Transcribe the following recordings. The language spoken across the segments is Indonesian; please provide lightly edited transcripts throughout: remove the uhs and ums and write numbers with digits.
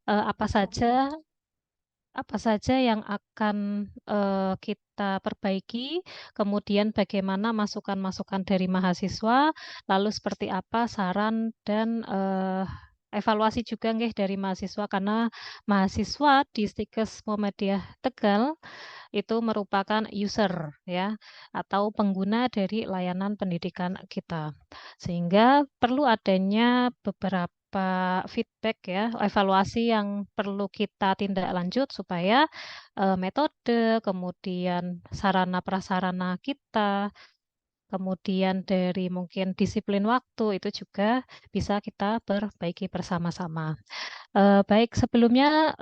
apa saja yang akan kita perbaiki, kemudian bagaimana masukan-masukan dari mahasiswa, lalu seperti apa saran dan evaluasi juga nggih dari mahasiswa, karena mahasiswa di Stikes Muhammadiyah Tegal itu merupakan user ya atau pengguna dari layanan pendidikan kita. Sehingga perlu adanya beberapa feedback ya, evaluasi yang perlu kita tindak lanjut supaya metode, kemudian sarana prasarana kita, kemudian dari mungkin disiplin waktu itu juga bisa kita perbaiki bersama-sama. Baik, sebelumnya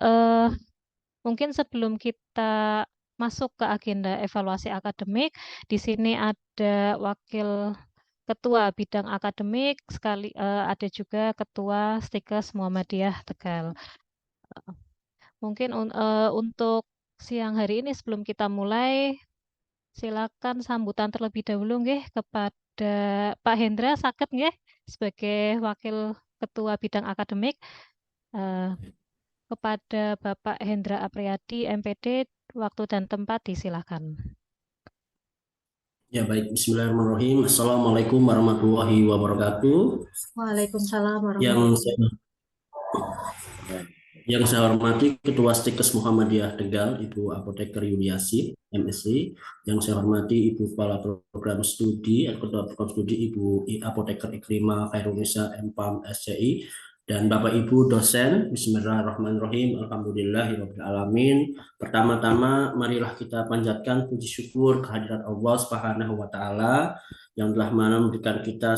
mungkin sebelum kita masuk ke agenda evaluasi akademik, di sini ada wakil ketua bidang akademik, ada juga ketua Stikes Muhammadiyah Tegal. Mungkin untuk siang hari ini sebelum kita mulai, silakan sambutan terlebih dahulu nggih kepada Pak Hendra Saket nggih sebagai wakil ketua bidang akademik. Kepada Bapak Hendra Apriyadi, MPD, waktu dan tempat disilakan. Ya baik, Bismillahirrahmanirrahim. Assalamualaikum warahmatullahi wabarakatuh. Waalaikumsalam Yang warahmatullahi saya hormati Ketua Stikes Muhammadiyah Tegal, Ibu Apoteker Yuliasi, MSc. Yang saya hormati Ibu Kepala Program Studi, Ketua Program Studi Ibu Apoteker Ikrimah Khairunisa MPAM SCI, dan Bapak Ibu dosen. Bismillahirrahmanirrahim. Alhamdulillahirobbilalamin. Pertama-tama marilah kita panjatkan puji syukur kehadirat Allah Subhanahu wa taala yang telah memberikan kita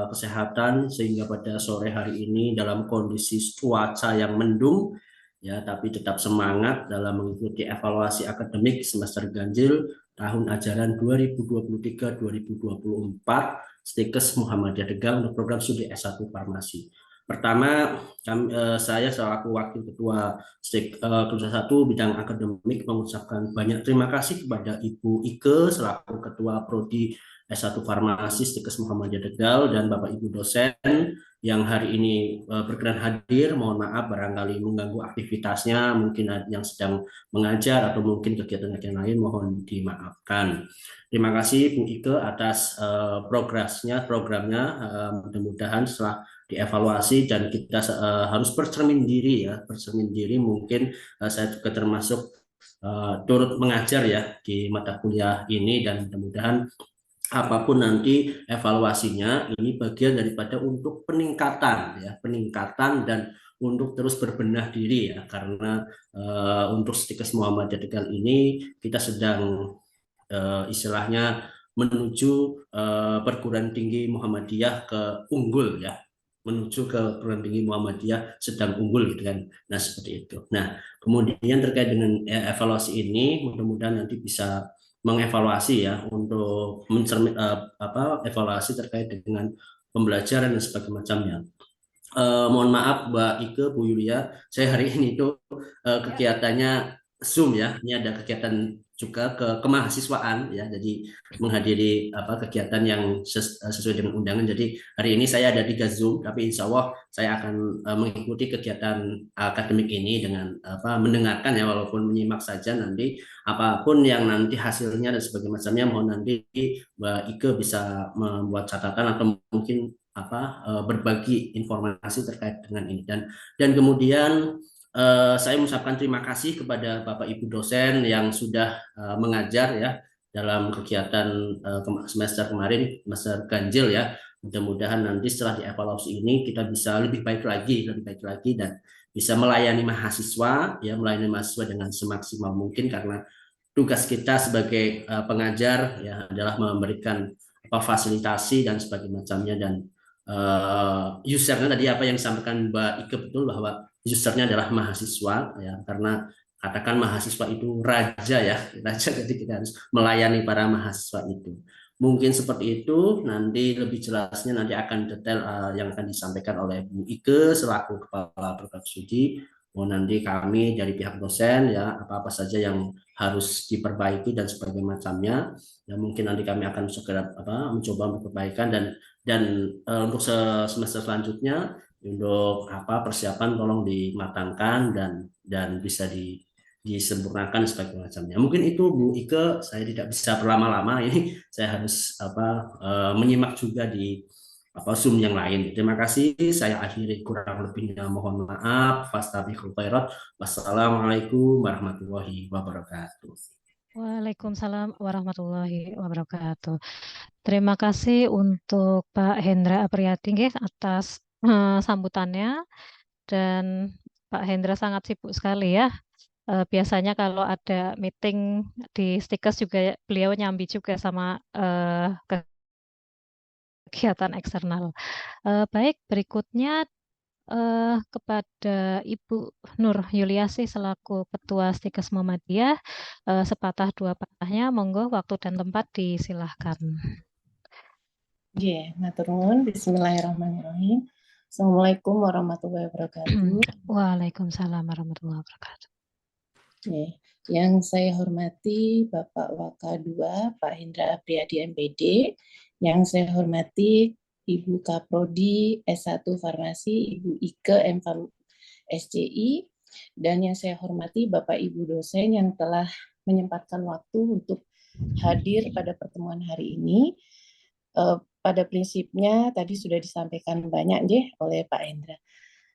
kesehatan sehingga pada sore hari ini dalam kondisi cuaca yang mendung ya, tapi tetap semangat dalam mengikuti evaluasi akademik semester ganjil tahun ajaran 2023-2024 Stikes Muhammadiyah Tegal untuk program studi S1 Farmasi. Pertama, saya selaku Wakil Ketua Ketua 1 Bidang Akademik mengucapkan banyak terima kasih kepada Ibu Ike selaku Ketua Prodi S1 Farmasi Stikes Muhammadiyah Tegal dan Bapak Ibu dosen yang hari ini berkenan hadir. Mohon maaf barangkali mengganggu aktivitasnya, mungkin yang sedang mengajar atau mungkin kegiatan-kegiatan lain, mohon dimaafkan. Terima kasih Bu Ike atas programnya. Mudah-mudahan setelah dievaluasi dan kita harus bercermin diri ya, mungkin saya juga termasuk turut mengajar ya di mata kuliah ini, dan mudah-mudahan apapun nanti evaluasinya ini bagian daripada untuk peningkatan dan untuk terus berbenah diri ya, karena untuk Stikes Muhammadiyah Tegal ini kita sedang istilahnya menuju perguruan tinggi Muhammadiyah ke unggul ya, menuju ke perguruan tinggi Muhammadiyah sedang unggul gitu kan. Nah seperti itu. Nah kemudian terkait dengan evaluasi ini, mudah-mudahan nanti bisa mengevaluasi ya untuk evaluasi terkait dengan pembelajaran dan sebagainya. Mohon maaf Mbak Ike, Bu Yulia, saya hari ini itu kegiatannya Zoom ya. Ini ada kegiatan juga kemahasiswaan ya. Jadi menghadiri kegiatan yang sesuai dengan undangan. Jadi hari ini saya ada di Zoom, tapi insya Allah saya akan mengikuti kegiatan akademik ini dengan mendengarkan ya, walaupun menyimak saja. Nanti apapun yang nanti hasilnya dan sebagainya, mohon nanti Mbak Ike bisa membuat catatan atau mungkin berbagi informasi terkait dengan ini, dan kemudian saya mengucapkan terima kasih kepada Bapak Ibu dosen yang sudah mengajar ya dalam kegiatan semester kemarin, semester ganjil ya. Mudah-mudahan nanti setelah dievaluasi ini kita bisa lebih baik lagi dan bisa melayani mahasiswa dengan semaksimal mungkin, karena tugas kita sebagai pengajar ya adalah memberikan fasilitasi dan sebagainya. Dan usernya tadi apa yang disampaikan Mbak Ike betul, bahwa usernya adalah mahasiswa ya, karena katakan mahasiswa itu raja ya, jadi kita harus melayani para mahasiswa itu. Mungkin seperti itu. Nanti lebih jelasnya nanti akan detail yang akan disampaikan oleh Bu Ike selaku Kepala Program Studi. Nanti kami dari pihak dosen ya, apa-apa saja yang harus diperbaiki dan sebagainya. Ya mungkin nanti kami akan segera mencoba untuk perbaikan, dan untuk semester selanjutnya Untuk apa persiapan tolong dimatangkan dan bisa disempurnakan sebagai macamnya. Mungkin itu Bu Ike, saya tidak bisa berlama-lama ini, saya harus menyimak juga di Zoom yang lain. Terima kasih, saya akhiri, kurang lebihnya mohon maaf. Fastabiqul khairat. Wassalamualaikum warahmatullahi wabarakatuh. Waalaikumsalam warahmatullahi wabarakatuh. Terima kasih untuk Pak Hendra Apriyadi nggih, atas sambutannya, dan Pak Hendra sangat sibuk sekali ya. Biasanya kalau ada meeting di Stikes juga beliau nyambi juga sama kegiatan eksternal. Baik, berikutnya kepada Ibu Nur Yuliasi selaku Ketua Stikes Muhammadiyah, sepatah dua patahnya, monggo waktu dan tempat disilahkan. Nggih, matur nuwun. Bismillahirrahmanirrahim. Assalamualaikum warahmatullahi wabarakatuh. Waalaikumsalam warahmatullahi wabarakatuh. Nggih, yang saya hormati Bapak Wakadua Pak Hendra Apriyadi MPD, yang saya hormati Ibu Kaprodi S1 Farmasi, Ibu Ike M Farm SCI, dan yang saya hormati Bapak Ibu dosen yang telah menyempatkan waktu untuk hadir pada pertemuan hari ini. Pada prinsipnya tadi sudah disampaikan banyak nggih oleh Pak Hendra.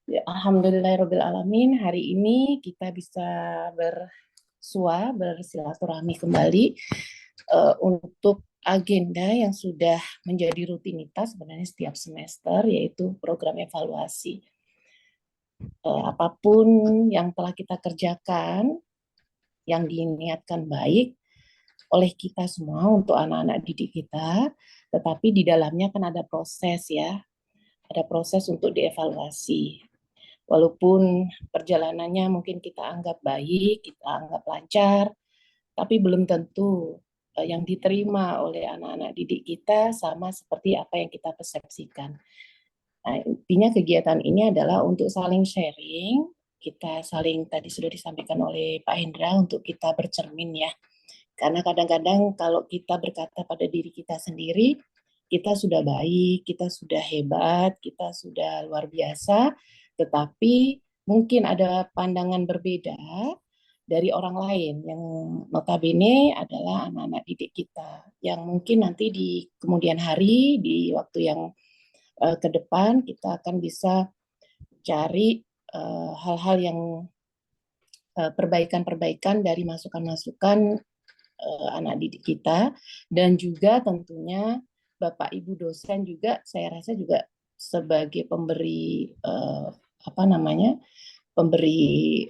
Alhamdulillahirabbil alamin, hari ini kita bisa bersilaturahmi kembali untuk agenda yang sudah menjadi rutinitas sebenarnya setiap semester, yaitu program evaluasi. Apapun yang telah kita kerjakan yang diniatkan baik oleh kita semua untuk anak-anak didik kita, tetapi di dalamnya kan ada proses ya, ada proses untuk dievaluasi. Walaupun perjalanannya mungkin kita anggap baik, kita anggap lancar, tapi belum tentu yang diterima oleh anak-anak didik kita sama seperti apa yang kita persepsikan. Nah, intinya kegiatan ini adalah untuk saling sharing, kita saling, tadi sudah disampaikan oleh Pak Hendra, untuk kita bercermin ya. Karena kadang-kadang kalau kita berkata pada diri kita sendiri, kita sudah baik, kita sudah hebat, kita sudah luar biasa, tetapi mungkin ada pandangan berbeda dari orang lain yang notabene adalah anak-anak didik kita, yang mungkin nanti di kemudian hari, di waktu yang ke depan, kita akan bisa cari hal-hal yang perbaikan-perbaikan dari masukan-masukan anak didik kita, dan juga tentunya Bapak Ibu dosen juga saya rasa juga sebagai pemberi pemberi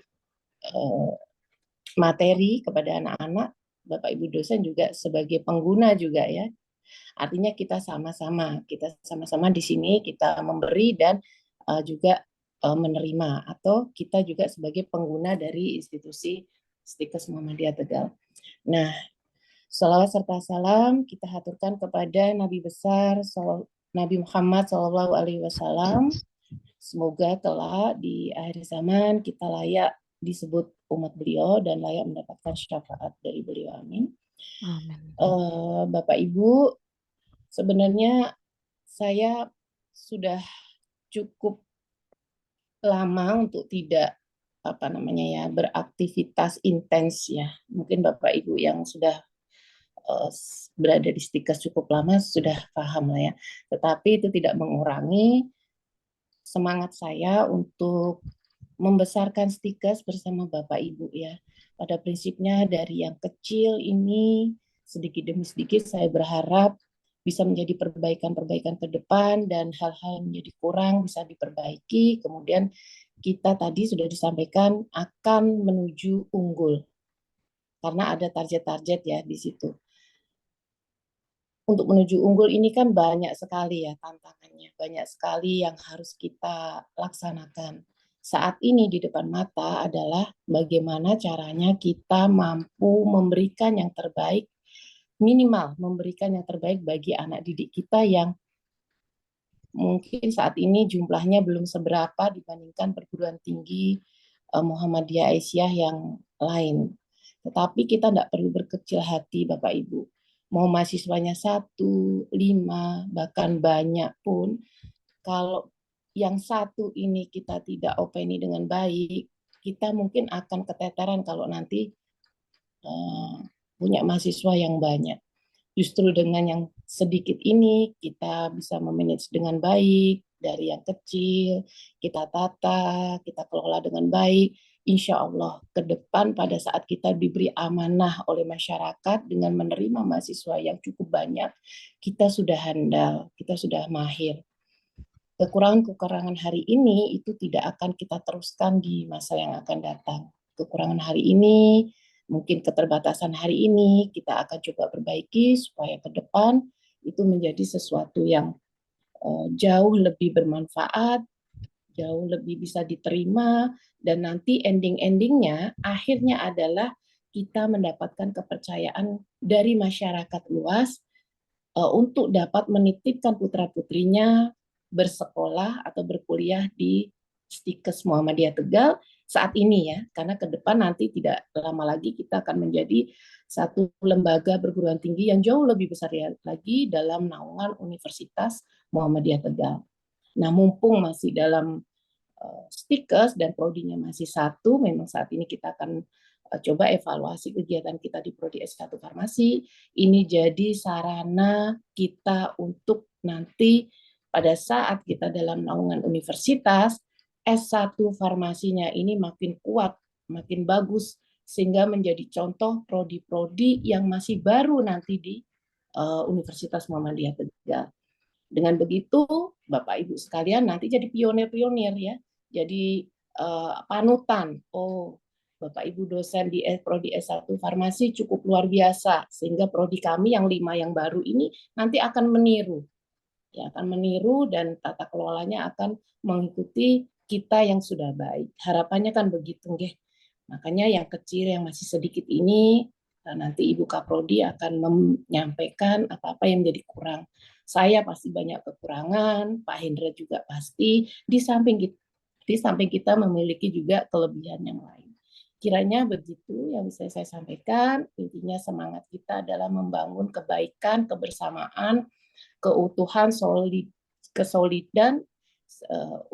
materi kepada anak-anak, Bapak Ibu dosen juga sebagai pengguna juga ya. Artinya kita sama-sama di sini, kita memberi dan juga menerima, atau kita juga sebagai pengguna dari institusi Stikes Muhammadiyah Tegal. Nah, salawat serta salam kita haturkan kepada Nabi besar Nabi Muhammad SAW. Semoga kelak di akhir zaman kita layak disebut umat beliau dan layak mendapatkan syafaat dari beliau. Amin. Amin. Bapak Ibu, sebenarnya saya sudah cukup lama untuk tidak beraktivitas intens ya. Mungkin Bapak Ibu yang sudah berada di Stikes cukup lama sudah paham lah ya. Tetapi itu tidak mengurangi semangat saya untuk membesarkan Stikes bersama Bapak Ibu ya. Pada prinsipnya dari yang kecil ini sedikit demi sedikit saya berharap bisa menjadi perbaikan-perbaikan ke depan, dan hal-hal yang menjadi kurang bisa diperbaiki. Kemudian kita tadi sudah disampaikan akan menuju unggul. Karena ada target-target ya di situ. Untuk menuju unggul ini kan banyak sekali ya tantangannya, banyak sekali yang harus kita laksanakan. Saat ini di depan mata adalah bagaimana caranya kita mampu memberikan yang terbaik, minimal memberikan yang terbaik bagi anak didik kita yang mungkin saat ini jumlahnya belum seberapa dibandingkan perguruan tinggi Muhammadiyah Aisyah yang lain. Tetapi kita tidak perlu berkecil hati Bapak Ibu. Mau mahasiswanya 1, 5, bahkan banyak pun, kalau yang satu ini kita tidak openi dengan baik, kita mungkin akan keteteran kalau nanti punya mahasiswa yang banyak. Justru dengan yang sedikit ini kita bisa memanage dengan baik, dari yang kecil, kita tata, kita kelola dengan baik. Insya Allah ke depan pada saat kita diberi amanah oleh masyarakat dengan menerima mahasiswa yang cukup banyak, kita sudah handal, kita sudah mahir. Kekurangan-kekurangan hari ini itu tidak akan kita teruskan di masa yang akan datang. Kekurangan hari ini, mungkin keterbatasan hari ini, kita akan coba perbaiki supaya ke depan itu menjadi sesuatu yang jauh lebih bermanfaat, jauh lebih bisa diterima, dan nanti ending-endingnya akhirnya adalah kita mendapatkan kepercayaan dari masyarakat luas untuk dapat menitipkan putra-putrinya bersekolah atau berkuliah di Stikes Muhammadiyah Tegal saat ini ya, karena ke depan nanti tidak lama lagi kita akan menjadi satu lembaga perguruan tinggi yang jauh lebih besar lagi dalam naungan Universitas Muhammadiyah Tegal. Nah, mumpung masih dalam Stikes dan prodinya masih satu, memang saat ini kita akan coba evaluasi kegiatan kita di Prodi S1 Farmasi. Ini jadi sarana kita untuk nanti pada saat kita dalam naungan universitas, S1 Farmasinya ini makin kuat, makin bagus, sehingga menjadi contoh prodi-prodi yang masih baru nanti di Universitas Muhammadiyah Tegal. Dengan begitu, Bapak Ibu sekalian nanti jadi pionir-pionir ya, jadi panutan. Oh, Bapak Ibu dosen di Prodi S1 Farmasi cukup luar biasa, sehingga prodi kami yang 5 yang baru ini nanti akan meniru. Ya, akan meniru dan tata kelolanya akan mengikuti kita yang sudah baik. Harapannya kan begitu, nggih. Makanya yang kecil yang masih sedikit ini nanti Ibu Kaprodi akan menyampaikan apa-apa yang menjadi kurang. Saya pasti banyak kekurangan, Pak Hendra juga pasti, di samping kita memiliki juga kelebihan yang lain. Kiranya begitu yang bisa saya sampaikan. Intinya semangat kita adalah membangun kebaikan, kebersamaan, keutuhan, kesolidan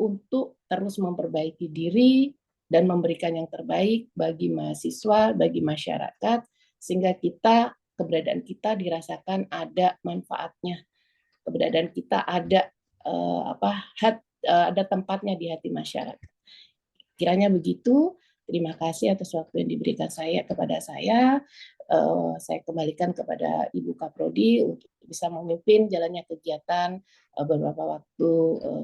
untuk terus memperbaiki diri dan memberikan yang terbaik bagi mahasiswa, bagi masyarakat, sehingga keberadaan kita dirasakan ada manfaatnya, keberadaan kita ada ada tempatnya di hati masyarakat. Kiranya begitu. Terima kasih atas waktu yang diberikan kepada saya. Saya kembalikan kepada Ibu Kaprodi untuk bisa memimpin jalannya kegiatan beberapa waktu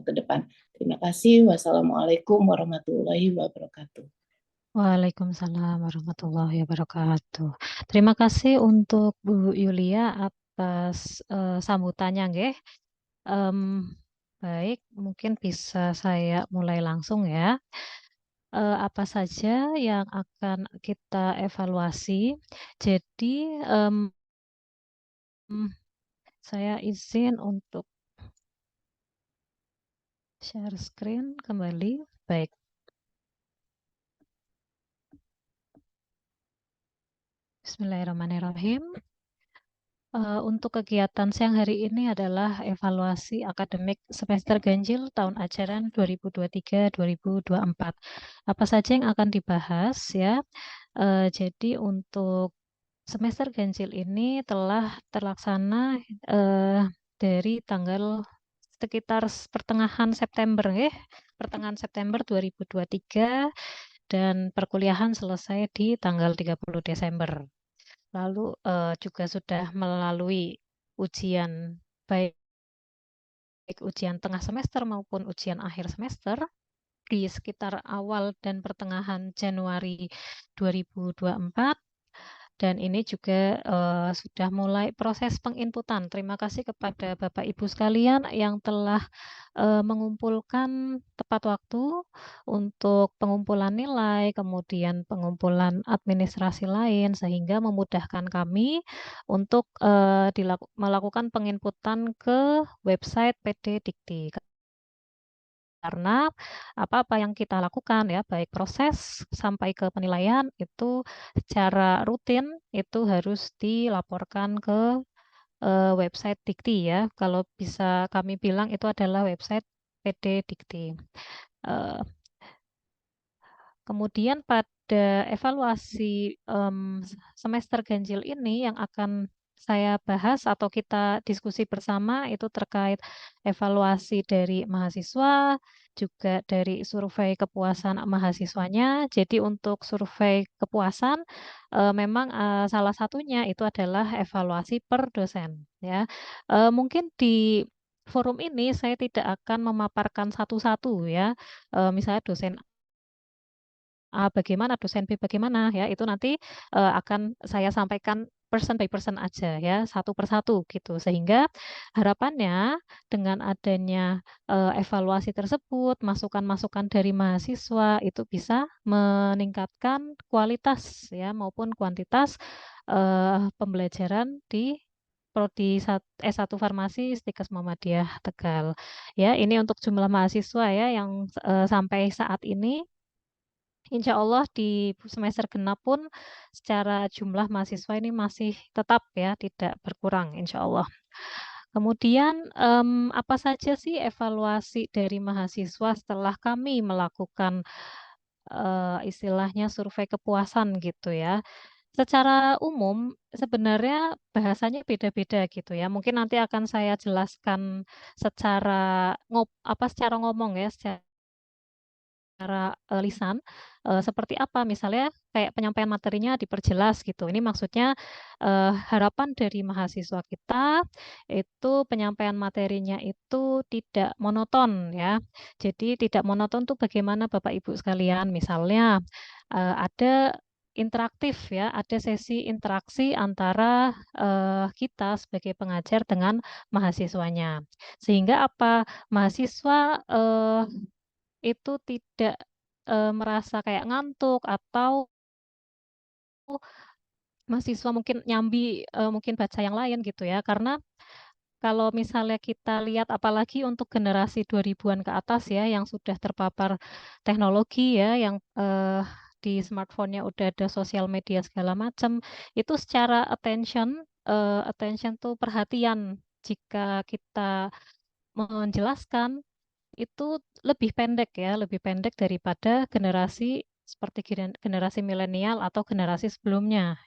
ke depan. Terima kasih. Wassalamualaikum warahmatullahi wabarakatuh. Waalaikumsalam warahmatullahi wabarakatuh. Terima kasih untuk Bu Yulia atas sambutannya, nggih. Baik, mungkin bisa saya mulai langsung ya. Apa saja yang akan kita evaluasi? Jadi, saya izin untuk share screen kembali. Baik. Bismillahirrahmanirrahim. Untuk kegiatan siang hari ini adalah evaluasi akademik semester ganjil tahun ajaran 2023-2024. Apa saja yang akan dibahas ya? Jadi untuk semester ganjil ini telah terlaksana dari tanggal sekitar pertengahan September ya, pertengahan September 2023 dan perkuliahan selesai di tanggal 30 Desember. Lalu juga sudah melalui ujian baik ujian tengah semester maupun ujian akhir semester di sekitar awal dan pertengahan Januari 2024. Dan ini juga sudah mulai proses penginputan. Terima kasih kepada Bapak Ibu sekalian yang telah mengumpulkan tepat waktu untuk pengumpulan nilai, kemudian pengumpulan administrasi lain, sehingga memudahkan kami untuk melakukan penginputan ke website PD Dikti. Karena apa-apa yang kita lakukan ya, baik proses sampai ke penilaian itu secara rutin itu harus dilaporkan ke website Dikti ya. Kalau bisa kami bilang itu adalah website PD Dikti. Kemudian pada evaluasi semester ganjil ini yang akan saya bahas atau kita diskusi bersama itu terkait evaluasi dari mahasiswa, juga dari survei kepuasan mahasiswanya. Jadi untuk survei kepuasan memang salah satunya itu adalah evaluasi per dosen. Ya, mungkin di forum ini saya tidak akan memaparkan satu-satu ya, misalnya dosen A bagaimana, dosen B bagaimana ya, itu nanti akan saya sampaikan person by person aja ya, satu persatu gitu. Sehingga harapannya dengan adanya evaluasi tersebut, masukan-masukan dari mahasiswa itu bisa meningkatkan kualitas ya maupun kuantitas pembelajaran di Prodi S1 Farmasi Stikes Muhammadiyah Tegal. Ya, ini untuk jumlah mahasiswa ya yang sampai saat ini Insya Allah di semester genap pun secara jumlah mahasiswa ini masih tetap ya, tidak berkurang insya Allah. Kemudian apa saja sih evaluasi dari mahasiswa setelah kami melakukan istilahnya survei kepuasan gitu ya. Secara umum sebenarnya bahasanya beda-beda gitu ya. Mungkin nanti akan saya jelaskan secara secara ngomong ya, secara lisan seperti apa misalnya kayak penyampaian materinya diperjelas gitu. Ini maksudnya harapan dari mahasiswa kita itu penyampaian materinya itu tidak monoton ya. Jadi tidak monoton tuh bagaimana Bapak Ibu sekalian? Misalnya ada interaktif ya, ada sesi interaksi antara kita sebagai pengajar dengan mahasiswanya. Sehingga apa? Mahasiswa itu tidak merasa kayak ngantuk atau mahasiswa mungkin nyambi mungkin baca yang lain gitu ya. Karena kalau misalnya kita lihat apalagi untuk generasi 2000-an ke atas ya yang sudah terpapar teknologi ya yang di smartphone-nya udah ada sosial media segala macam, itu secara attention tuh perhatian jika kita menjelaskan itu lebih pendek ya, lebih pendek daripada generasi seperti generasi milenial atau generasi sebelumnya.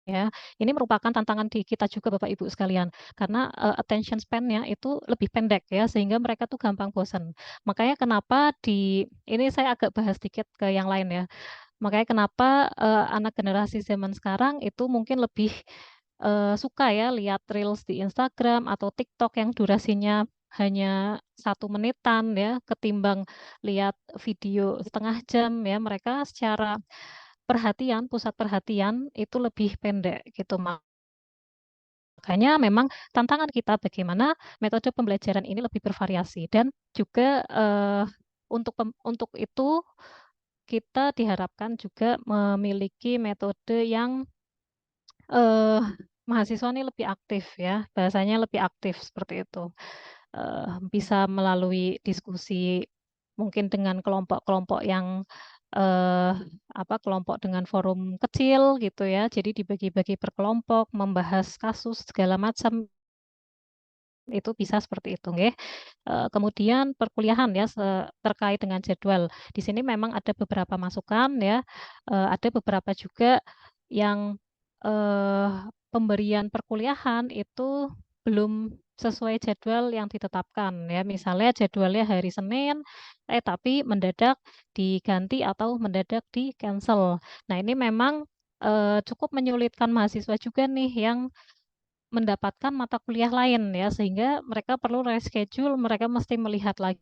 Ya, ini merupakan tantangan di kita juga Bapak Ibu sekalian, karena attention span-nya itu lebih pendek ya, sehingga mereka tuh gampang bosan. Makanya kenapa ini saya agak bahas dikit ke yang lain ya. Makanya kenapa anak generasi zaman sekarang itu mungkin lebih suka ya lihat reels di Instagram atau TikTok yang durasinya hanya 1 menitan ya, ketimbang lihat video setengah jam ya. Mereka secara pusat perhatian itu lebih pendek gitu. Makanya memang tantangan kita bagaimana metode pembelajaran ini lebih bervariasi dan juga untuk itu kita diharapkan juga memiliki metode yang eh, mahasiswa ini lebih aktif ya, bahasanya lebih aktif seperti itu. Bisa melalui diskusi mungkin dengan kelompok-kelompok yang eh, kelompok dengan forum kecil gitu ya. Jadi dibagi-bagi per kelompok, membahas kasus segala macam itu bisa seperti itu, nggih. Kemudian perkuliahan ya terkait dengan jadwal. Di sini memang ada beberapa masukan ya, ada beberapa juga yang pemberian perkuliahan itu belum sesuai jadwal yang ditetapkan ya. Misalnya jadwalnya hari Senin, tapi mendadak diganti atau mendadak di cancel. Nah ini memang cukup menyulitkan mahasiswa juga nih yang mendapatkan mata kuliah lain ya, sehingga mereka perlu reschedule, mereka mesti melihat lagi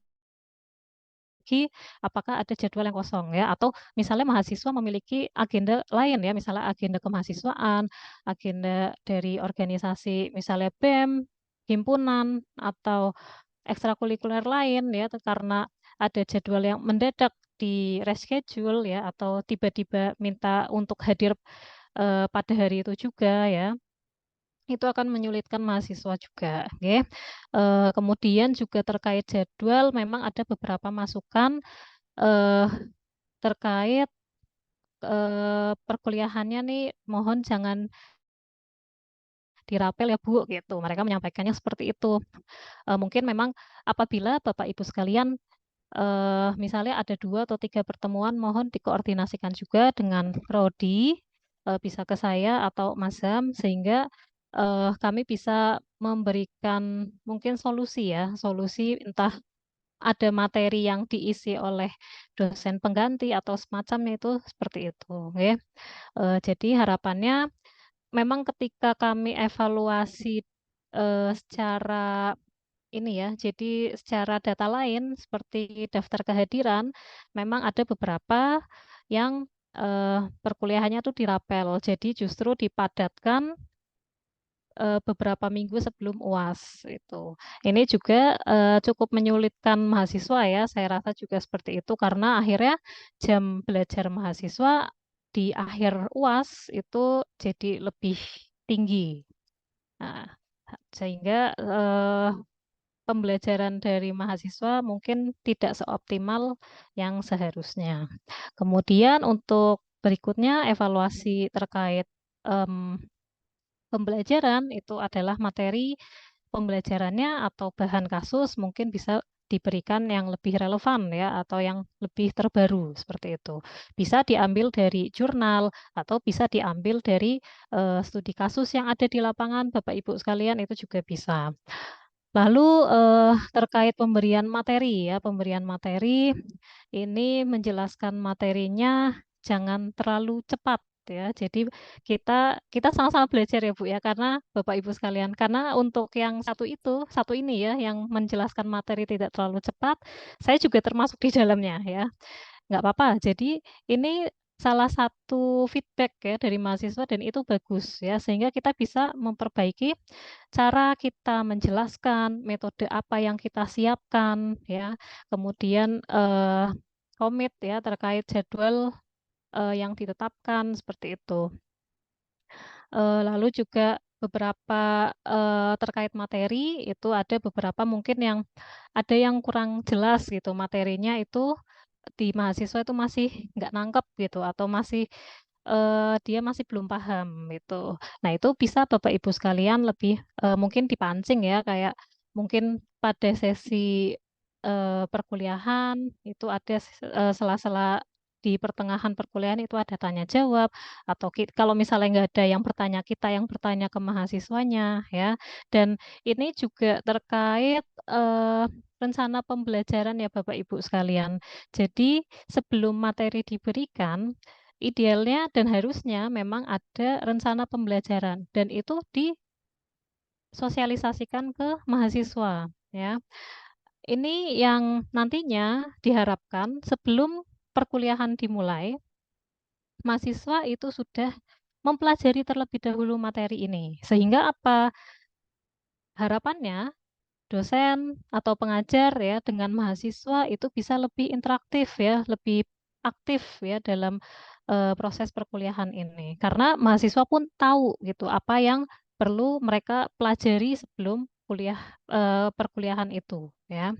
apakah ada jadwal yang kosong ya, atau misalnya mahasiswa memiliki agenda lain ya, misalnya agenda kemahasiswaan, agenda dari organisasi misalnya BEM, himpunan atau ekstrakurikuler lain ya, karena ada jadwal yang mendadak di reschedule ya, atau tiba-tiba minta untuk hadir pada hari itu juga ya, itu akan menyulitkan mahasiswa juga. Nggih. Kemudian juga terkait jadwal, memang ada beberapa masukan eh, terkait perkuliahannya nih, mohon jangan dirapel ya Bu gitu. Mereka menyampaikannya seperti itu. Mungkin memang apabila Bapak Ibu sekalian misalnya ada 2 atau 3 pertemuan, mohon dikoordinasikan juga dengan prodi, bisa ke saya atau Mas Ham, sehingga kami bisa memberikan mungkin solusi ya, solusi entah ada materi yang diisi oleh dosen pengganti atau semacamnya itu seperti itu, ya. Jadi harapannya memang ketika kami evaluasi secara ini ya, jadi secara data lain seperti daftar kehadiran, memang ada beberapa yang perkuliahannya tuh dirapel. Jadi justru dipadatkan beberapa minggu sebelum UAS itu. Ini juga cukup menyulitkan mahasiswa ya, saya rasa juga seperti itu karena akhirnya jam belajar mahasiswa di akhir UAS itu jadi lebih tinggi. Nah, sehingga pembelajaran dari mahasiswa mungkin tidak seoptimal yang seharusnya. Kemudian untuk berikutnya evaluasi terkait pembelajaran itu adalah materi pembelajarannya atau bahan kasus mungkin bisa diberikan yang lebih relevan ya atau yang lebih terbaru seperti itu. Bisa diambil dari jurnal atau bisa diambil dari studi kasus yang ada di lapangan Bapak Ibu sekalian itu juga bisa. Lalu terkait pemberian materi ya, pemberian materi ini menjelaskan materinya jangan terlalu cepat ya. Jadi kita sama-sama belajar ya Bu ya, karena Bapak Ibu sekalian, karena untuk yang satu ini ya, yang menjelaskan materi tidak terlalu cepat, saya juga termasuk di dalamnya ya. Nggak apa-apa. Jadi ini salah satu feedback ya dari mahasiswa dan itu bagus ya, sehingga kita bisa memperbaiki cara kita menjelaskan, metode apa yang kita siapkan ya, kemudian komit ya terkait jadwal yang ditetapkan seperti itu. Lalu juga beberapa terkait materi itu ada beberapa mungkin yang ada yang kurang jelas gitu materinya itu di mahasiswa itu masih nggak nangkep gitu atau masih dia masih belum paham gitu. Nah itu bisa Bapak Ibu sekalian lebih mungkin dipancing ya kayak mungkin pada sesi perkuliahan itu ada sela-sela di pertengahan perkuliahan itu ada tanya jawab atau kalau misalnya nggak ada yang bertanya kita yang bertanya ke mahasiswanya ya. Dan ini juga terkait rencana pembelajaran ya Bapak Ibu sekalian. Jadi sebelum materi diberikan, idealnya dan harusnya memang ada rencana pembelajaran dan itu disosialisasikan ke mahasiswa ya. Ini yang nantinya diharapkan sebelum perkuliahan dimulai, mahasiswa itu sudah mempelajari terlebih dahulu materi ini. Sehingga apa harapannya dosen atau pengajar ya dengan mahasiswa itu bisa lebih interaktif ya, lebih aktif ya dalam proses perkuliahan ini. Karena mahasiswa pun tahu gitu apa yang perlu mereka pelajari sebelum perkuliahan itu ya.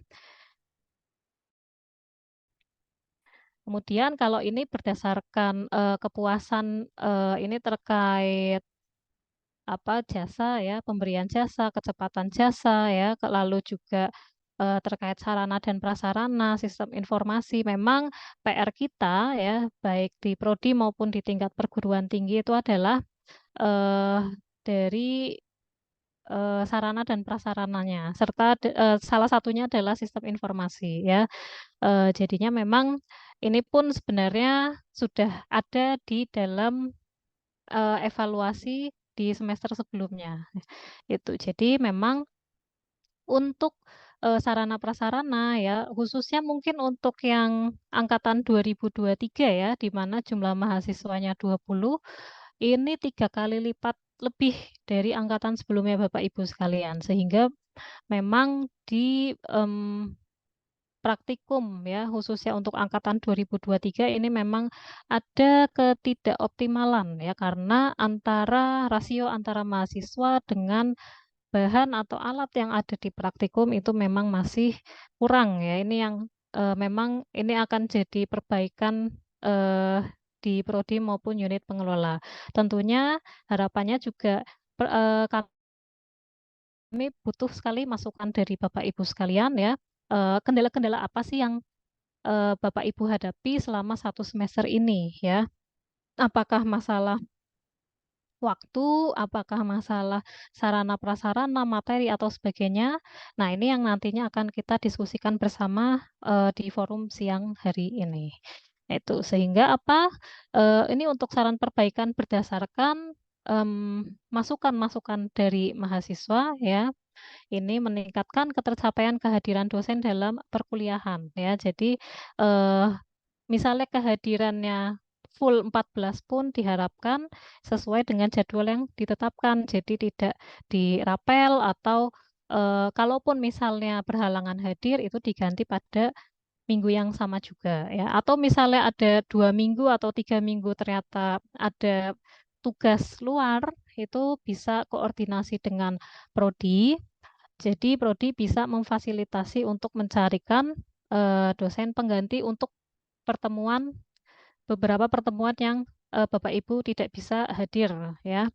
Kemudian kalau ini berdasarkan kepuasan ini terkait apa jasa ya, pemberian jasa, kecepatan jasa ya, lalu juga terkait sarana dan prasarana, sistem informasi. Memang PR kita ya, baik di prodi maupun di tingkat perguruan tinggi itu adalah dari sarana dan prasarananya, serta salah satunya adalah sistem informasi ya. Jadinya memang ini pun sebenarnya sudah ada di dalam evaluasi di semester sebelumnya. Itu. Jadi memang untuk sarana prasarana ya, khususnya mungkin untuk yang angkatan 2023 ya, di mana jumlah mahasiswanya 20, ini 3 kali lipat lebih dari angkatan sebelumnya Bapak Ibu sekalian. Sehingga memang di praktikum ya khususnya untuk angkatan 2023 ini memang ada ketidakoptimalan ya karena rasio antara mahasiswa dengan bahan atau alat yang ada di praktikum itu memang masih kurang ya. Ini yang memang ini akan jadi perbaikan di prodi maupun unit pengelola. Tentunya harapannya juga kami butuh sekali masukan dari Bapak Ibu sekalian ya. Kendala-kendala apa sih yang Bapak Ibu hadapi selama 1 semester ini ya? Apakah masalah waktu, apakah masalah sarana prasarana, materi atau sebagainya? Nah, ini yang nantinya akan kita diskusikan bersama di forum siang hari ini. Itu sehingga apa? Ini untuk saran perbaikan berdasarkan masukan-masukan dari mahasiswa ya. Ini meningkatkan ketercapaian kehadiran dosen dalam perkuliahan ya. Jadi eh, misalnya kehadirannya full 14 pun diharapkan sesuai dengan jadwal yang ditetapkan. Jadi tidak dirapel atau kalaupun misalnya berhalangan hadir itu diganti pada minggu yang sama juga ya. Atau misalnya ada 2 minggu atau 3 minggu ternyata ada tugas luar itu bisa koordinasi dengan prodi. Jadi prodi bisa memfasilitasi untuk mencarikan dosen pengganti untuk pertemuan beberapa pertemuan yang Bapak Ibu tidak bisa hadir ya.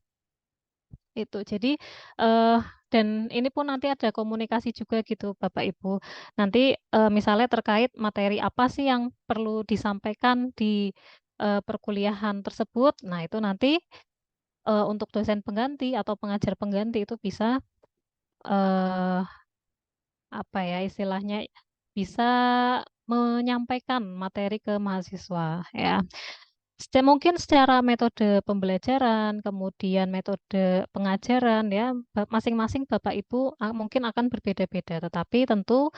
Itu. Jadi eh dan ini pun nanti ada komunikasi juga gitu Bapak Ibu. Nanti misalnya terkait materi apa sih yang perlu disampaikan di perkuliahan tersebut. Nah, itu nanti untuk dosen pengganti atau pengajar pengganti itu bisa eh apa ya istilahnya bisa menyampaikan materi ke mahasiswa ya. Mungkin secara metode pembelajaran, kemudian metode pengajaran ya, masing-masing Bapak Ibu mungkin akan berbeda-beda, tetapi tentu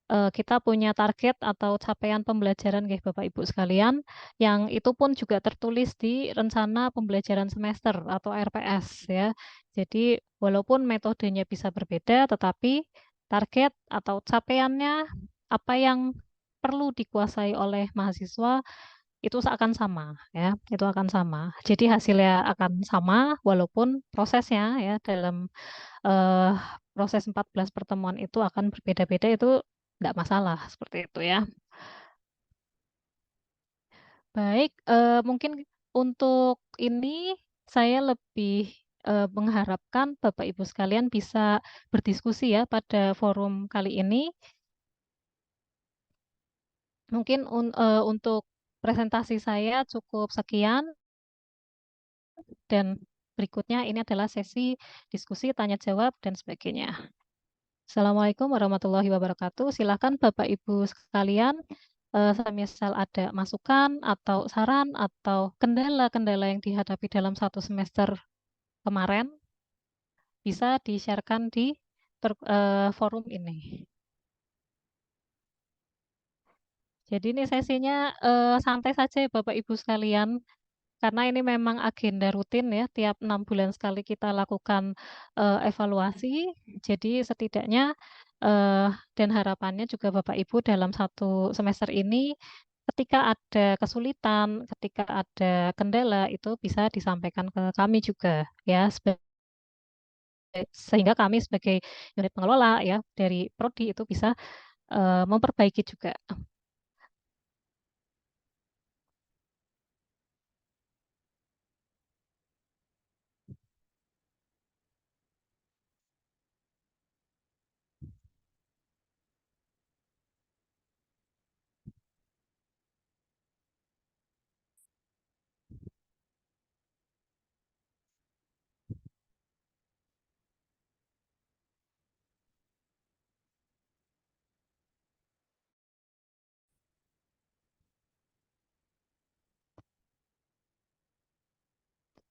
kita punya target atau capaian pembelajaran ya Bapak Ibu sekalian, yang itu pun juga tertulis di rencana pembelajaran semester atau RPS ya. Jadi walaupun metodenya bisa berbeda, tetapi target atau capaiannya apa yang perlu dikuasai oleh mahasiswa itu akan sama ya, itu akan sama. Jadi hasilnya akan sama walaupun prosesnya ya dalam eh, proses 14 pertemuan itu akan berbeda-beda itu tidak masalah seperti itu ya. Baik, mungkin untuk ini saya lebih mengharapkan Bapak Ibu sekalian bisa berdiskusi ya pada forum kali ini. Mungkin untuk presentasi saya cukup sekian. Dan berikutnya ini adalah sesi diskusi, tanya jawab, dan sebagainya. Assalamualaikum warahmatullahi wabarakatuh. Silakan Bapak Ibu sekalian, misal ada masukan atau saran atau kendala-kendala yang dihadapi dalam 1 semester kemarin, bisa di-sharekan di forum ini. Jadi ini sesinya santai saja ya Bapak Ibu sekalian. Karena ini memang agenda rutin ya, tiap 6 bulan sekali kita lakukan evaluasi. Jadi setidaknya dan harapannya juga Bapak Ibu dalam 1 semester ini, ketika ada kesulitan, ketika ada kendala itu bisa disampaikan ke kami juga ya, sehingga kami sebagai unit pengelola ya dari prodi itu bisa memperbaiki juga.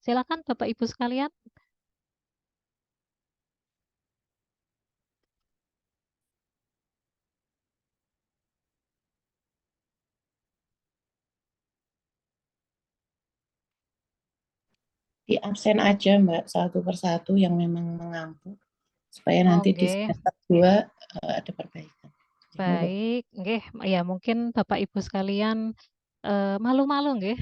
Silakan Bapak Ibu sekalian. Di absen aja Mbak, satu persatu yang memang mengampu, supaya nanti di Oke. semester 2 ada perbaikan. Monggo. Baik, nggih, ya mungkin Bapak Ibu sekalian malu-malu nggih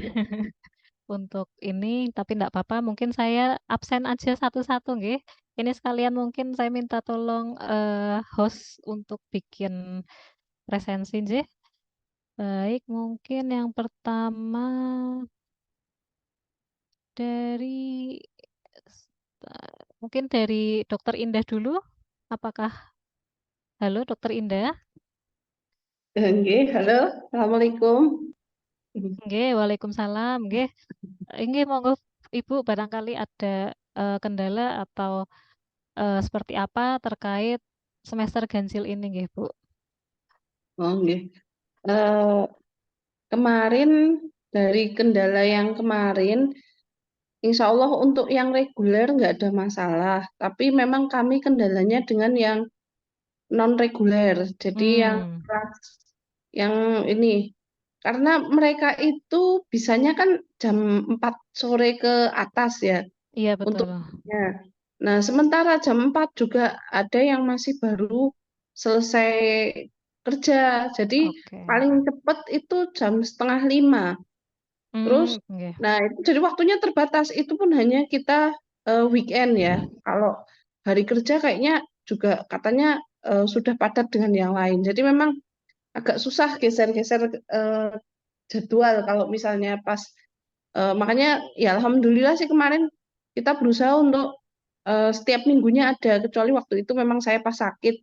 untuk ini, tapi enggak apa-apa, mungkin saya absen aja satu-satu nggih. Ini sekalian mungkin saya minta tolong host untuk bikin presensi nggih. Baik, mungkin yang pertama dari Mungkin dari Dokter Indah dulu. Apakah halo Dokter Indah? Nggih, halo, Assalamualaikum. Nggih, Waalaikumsalam. Nggih, nggih monggo Ibu barangkali ada kendala atau seperti apa terkait semester ganjil ini nggih, Bu? Oh, nggih. Eh, Kemarin dari kendala yang kemarin, insya Allah untuk yang reguler nggak ada masalah. Tapi memang kami kendalanya dengan yang non reguler. Jadi yang Hmm, kelas yang ini, karena mereka itu bisanya kan jam 4 sore ke atas ya iya untuk betul. ya. Nah, sementara jam 4 juga ada yang masih baru selesai kerja. Jadi Oke. paling cepat itu jam setengah 5. Terus, Nggih. nah itu jadi waktunya terbatas. Itu pun hanya kita weekend ya. Kalau hari kerja kayaknya juga katanya sudah padat dengan yang lain. Jadi memang agak susah geser-geser jadwal kalau misalnya pas makanya ya alhamdulillah sih kemarin kita berusaha untuk setiap minggunya ada, kecuali waktu itu memang saya pas sakit.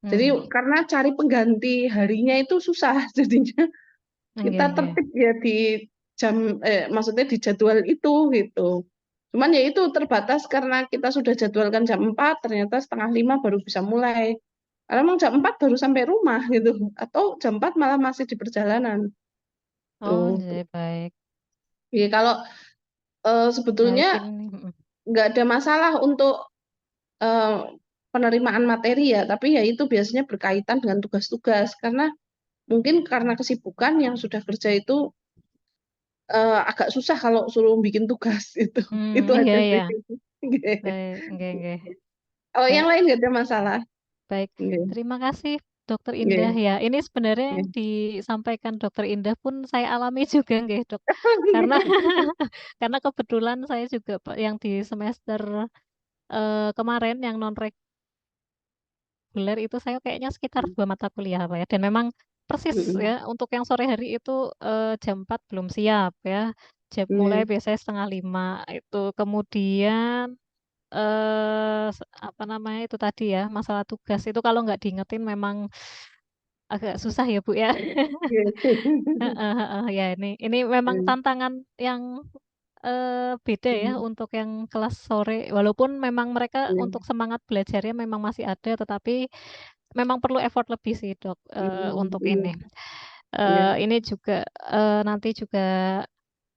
Jadi Hmm, karena cari pengganti harinya itu susah, jadinya nggih, kita nggih. tertib ya di jam maksudnya di jadwal itu gitu. Cuman ya itu terbatas karena kita sudah jadwalkan jam 4, ternyata setengah 5 baru bisa mulai. Karena memang jam 4 baru sampai rumah gitu, atau jam 4 malah masih di perjalanan. Oh, Tuh. nggih, baik. Jadi kalau sebetulnya Baik ini. nggak ada masalah untuk eh, penerimaan materi ya, tapi ya itu biasanya berkaitan dengan tugas-tugas karena mungkin karena kesibukan yang sudah kerja itu agak susah kalau suruh bikin tugas itu. Itu Iya, aja iya. sih. Baik, nggih, nggih. Kalau yang Baik, lain nggak ada masalah. baik. Nggih, Terima kasih, Dokter Indah nggih, ya. Ini sebenarnya yang nggih. disampaikan Dokter Indah pun saya alami juga, nggih, Dok. Karena karena kebetulan saya juga yang di semester kemarin yang non reguler itu saya kayaknya sekitar 2 mata kuliah Pak ya. Dan memang persis Mm, ya untuk yang sore hari itu jam 4 belum siap ya. Mulai nggih, biasanya setengah 5 itu. Kemudian apa namanya itu tadi ya masalah tugas itu kalau nggak diingetin memang agak susah ya Bu ya. nggih. Heeh, heeh, ya ini memang tantangan yang beda ya untuk yang kelas sore. Walaupun memang mereka untuk semangat belajarnya memang masih ada, tetapi memang perlu effort lebih sih Dok untuk ini. Ini juga nanti juga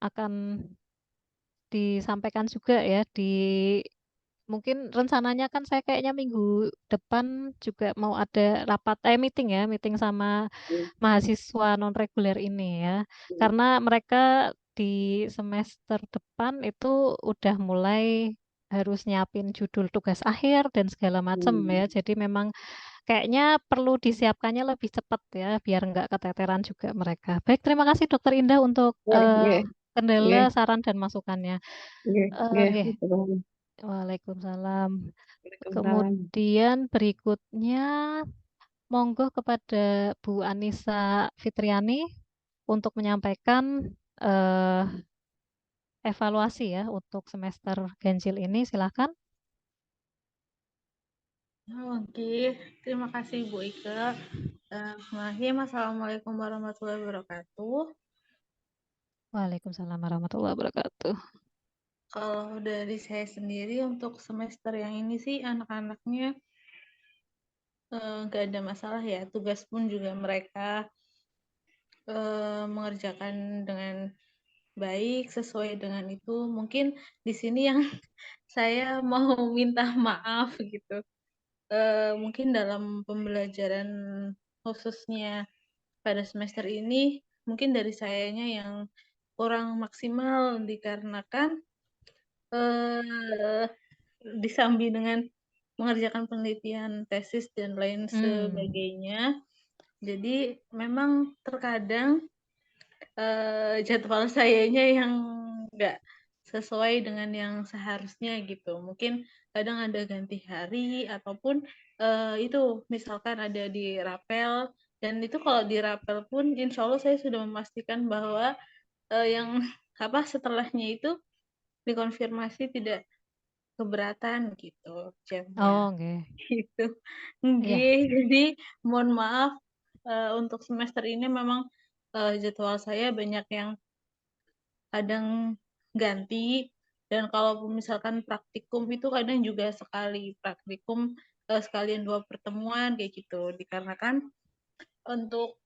akan disampaikan juga ya di mungkin rencananya kan saya kayaknya minggu depan juga mau ada rapat meeting ya, meeting sama mahasiswa non reguler ini ya. Karena mereka di semester depan itu udah mulai harus nyiapin judul tugas akhir dan segala macam ya. Jadi memang kayaknya perlu disiapkannya lebih cepat ya, biar nggak keteteran juga mereka. Baik, terima kasih Dokter Indah untuk kendala, saran dan masukannya. Oke, Waalaikumsalam. Waalaikumsalam. Kemudian berikutnya, monggo kepada Bu Anissa Fitriani untuk menyampaikan eh, evaluasi ya untuk semester ganjil ini. Silakan. Oke, terima kasih Bu Ika. Assalamualaikum warahmatullahi wabarakatuh. Waalaikumsalam warahmatullahi wabarakatuh. Kalau dari saya sendiri untuk semester yang ini sih anak-anaknya nggak ada masalah ya. Tugas pun juga mereka mengerjakan dengan baik sesuai dengan itu. Mungkin di sini yang saya mau minta maaf gitu. Mungkin dalam pembelajaran khususnya pada semester ini mungkin dari sayanya yang kurang maksimal dikarenakan eh, disambi dengan mengerjakan penelitian tesis dan lain sebagainya. Jadi memang terkadang jadwal sayanya yang nggak sesuai dengan yang seharusnya gitu. Mungkin kadang ada ganti hari ataupun itu misalkan ada di rapel dan itu kalau di rapel pun insya Allah saya sudah memastikan bahwa yang apa setelahnya itu dikonfirmasi tidak keberatan gitu Oh, jamnya nggih. gitu. Iya. Nggih, jadi mohon maaf untuk semester ini memang jadwal saya banyak yang kadang ganti, dan kalau misalkan praktikum itu kadang juga sekali praktikum sekalian 2 pertemuan kayak gitu. Dikarenakan untuk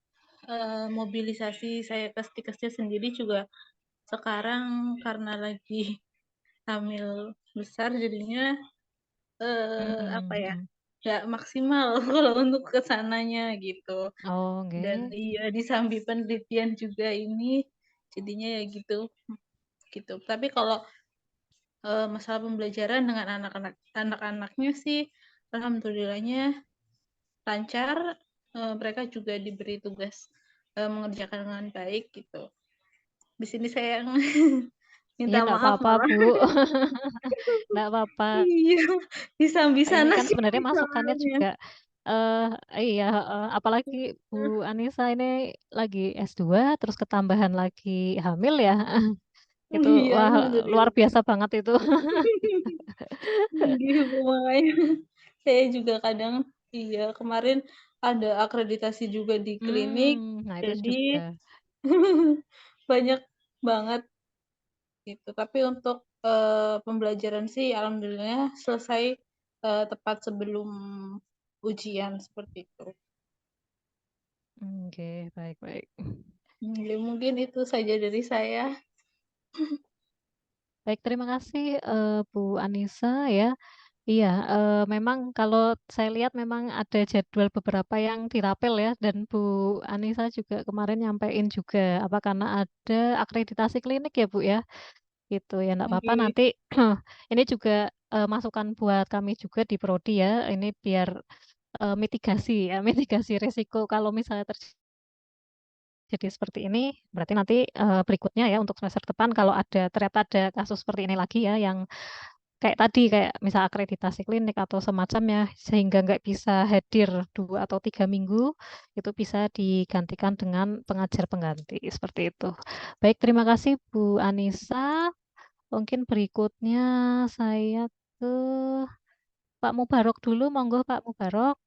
mobilisasi saya ke stikesnya sendiri juga sekarang karena lagi hamil besar, jadinya apa ya, Mhm. nggak maksimal kalau untuk ke sananya gitu. Oh, Dan nggih. iya disambi penelitian juga ini, jadinya ya gitu, gitu. Tapi kalau masalah pembelajaran dengan anak-anaknya sih alhamdulillahnya lancar, mereka juga diberi tugas mengerjakan dengan baik gitu. Di sini saya yang Iya, minta nggak maaf apa-apa, malah. Bu. Nggak apa-apa. Iya, disambi Ini sana kan sini sebenarnya masukannya soalnya. juga eh iya, heeh. Apalagi Bu Anissa ini lagi S2, terus ketambahan lagi hamil ya. Itu Iya, wah luar alhamdulillah. biasa banget itu. Gitu, makanya saya juga kadang iya, kemarin ada akreditasi juga di klinik, Nah itu juga. jadi banyak banget gitu. Tapi untuk pembelajaran sih alhamdulillah selesai tepat sebelum ujian seperti itu. Oke, baik-baik. Ya, mungkin itu saja dari saya. Baik, terima kasih Bu Anissa ya. Iya, memang kalau saya lihat memang ada jadwal beberapa yang dirapel ya, dan Bu Anissa juga kemarin nyampein juga apa karena ada akreditasi klinik ya Bu ya, gitu ya nggak apa-apa Oke. nanti ini juga masukan buat kami juga di prodi ya, ini biar mitigasi ya, mitigasi risiko kalau misalnya terjadi seperti ini, berarti nanti berikutnya ya untuk semester depan kalau ternyata ada kasus seperti ini lagi ya yang kayak tadi, kayak misal akreditasi klinik atau semacamnya, sehingga nggak bisa hadir 2 atau 3 minggu, itu bisa digantikan dengan pengajar pengganti, seperti itu. Baik, terima kasih Bu Anissa. Mungkin berikutnya saya ke Pak Mubarok dulu, monggo Pak Mubarok.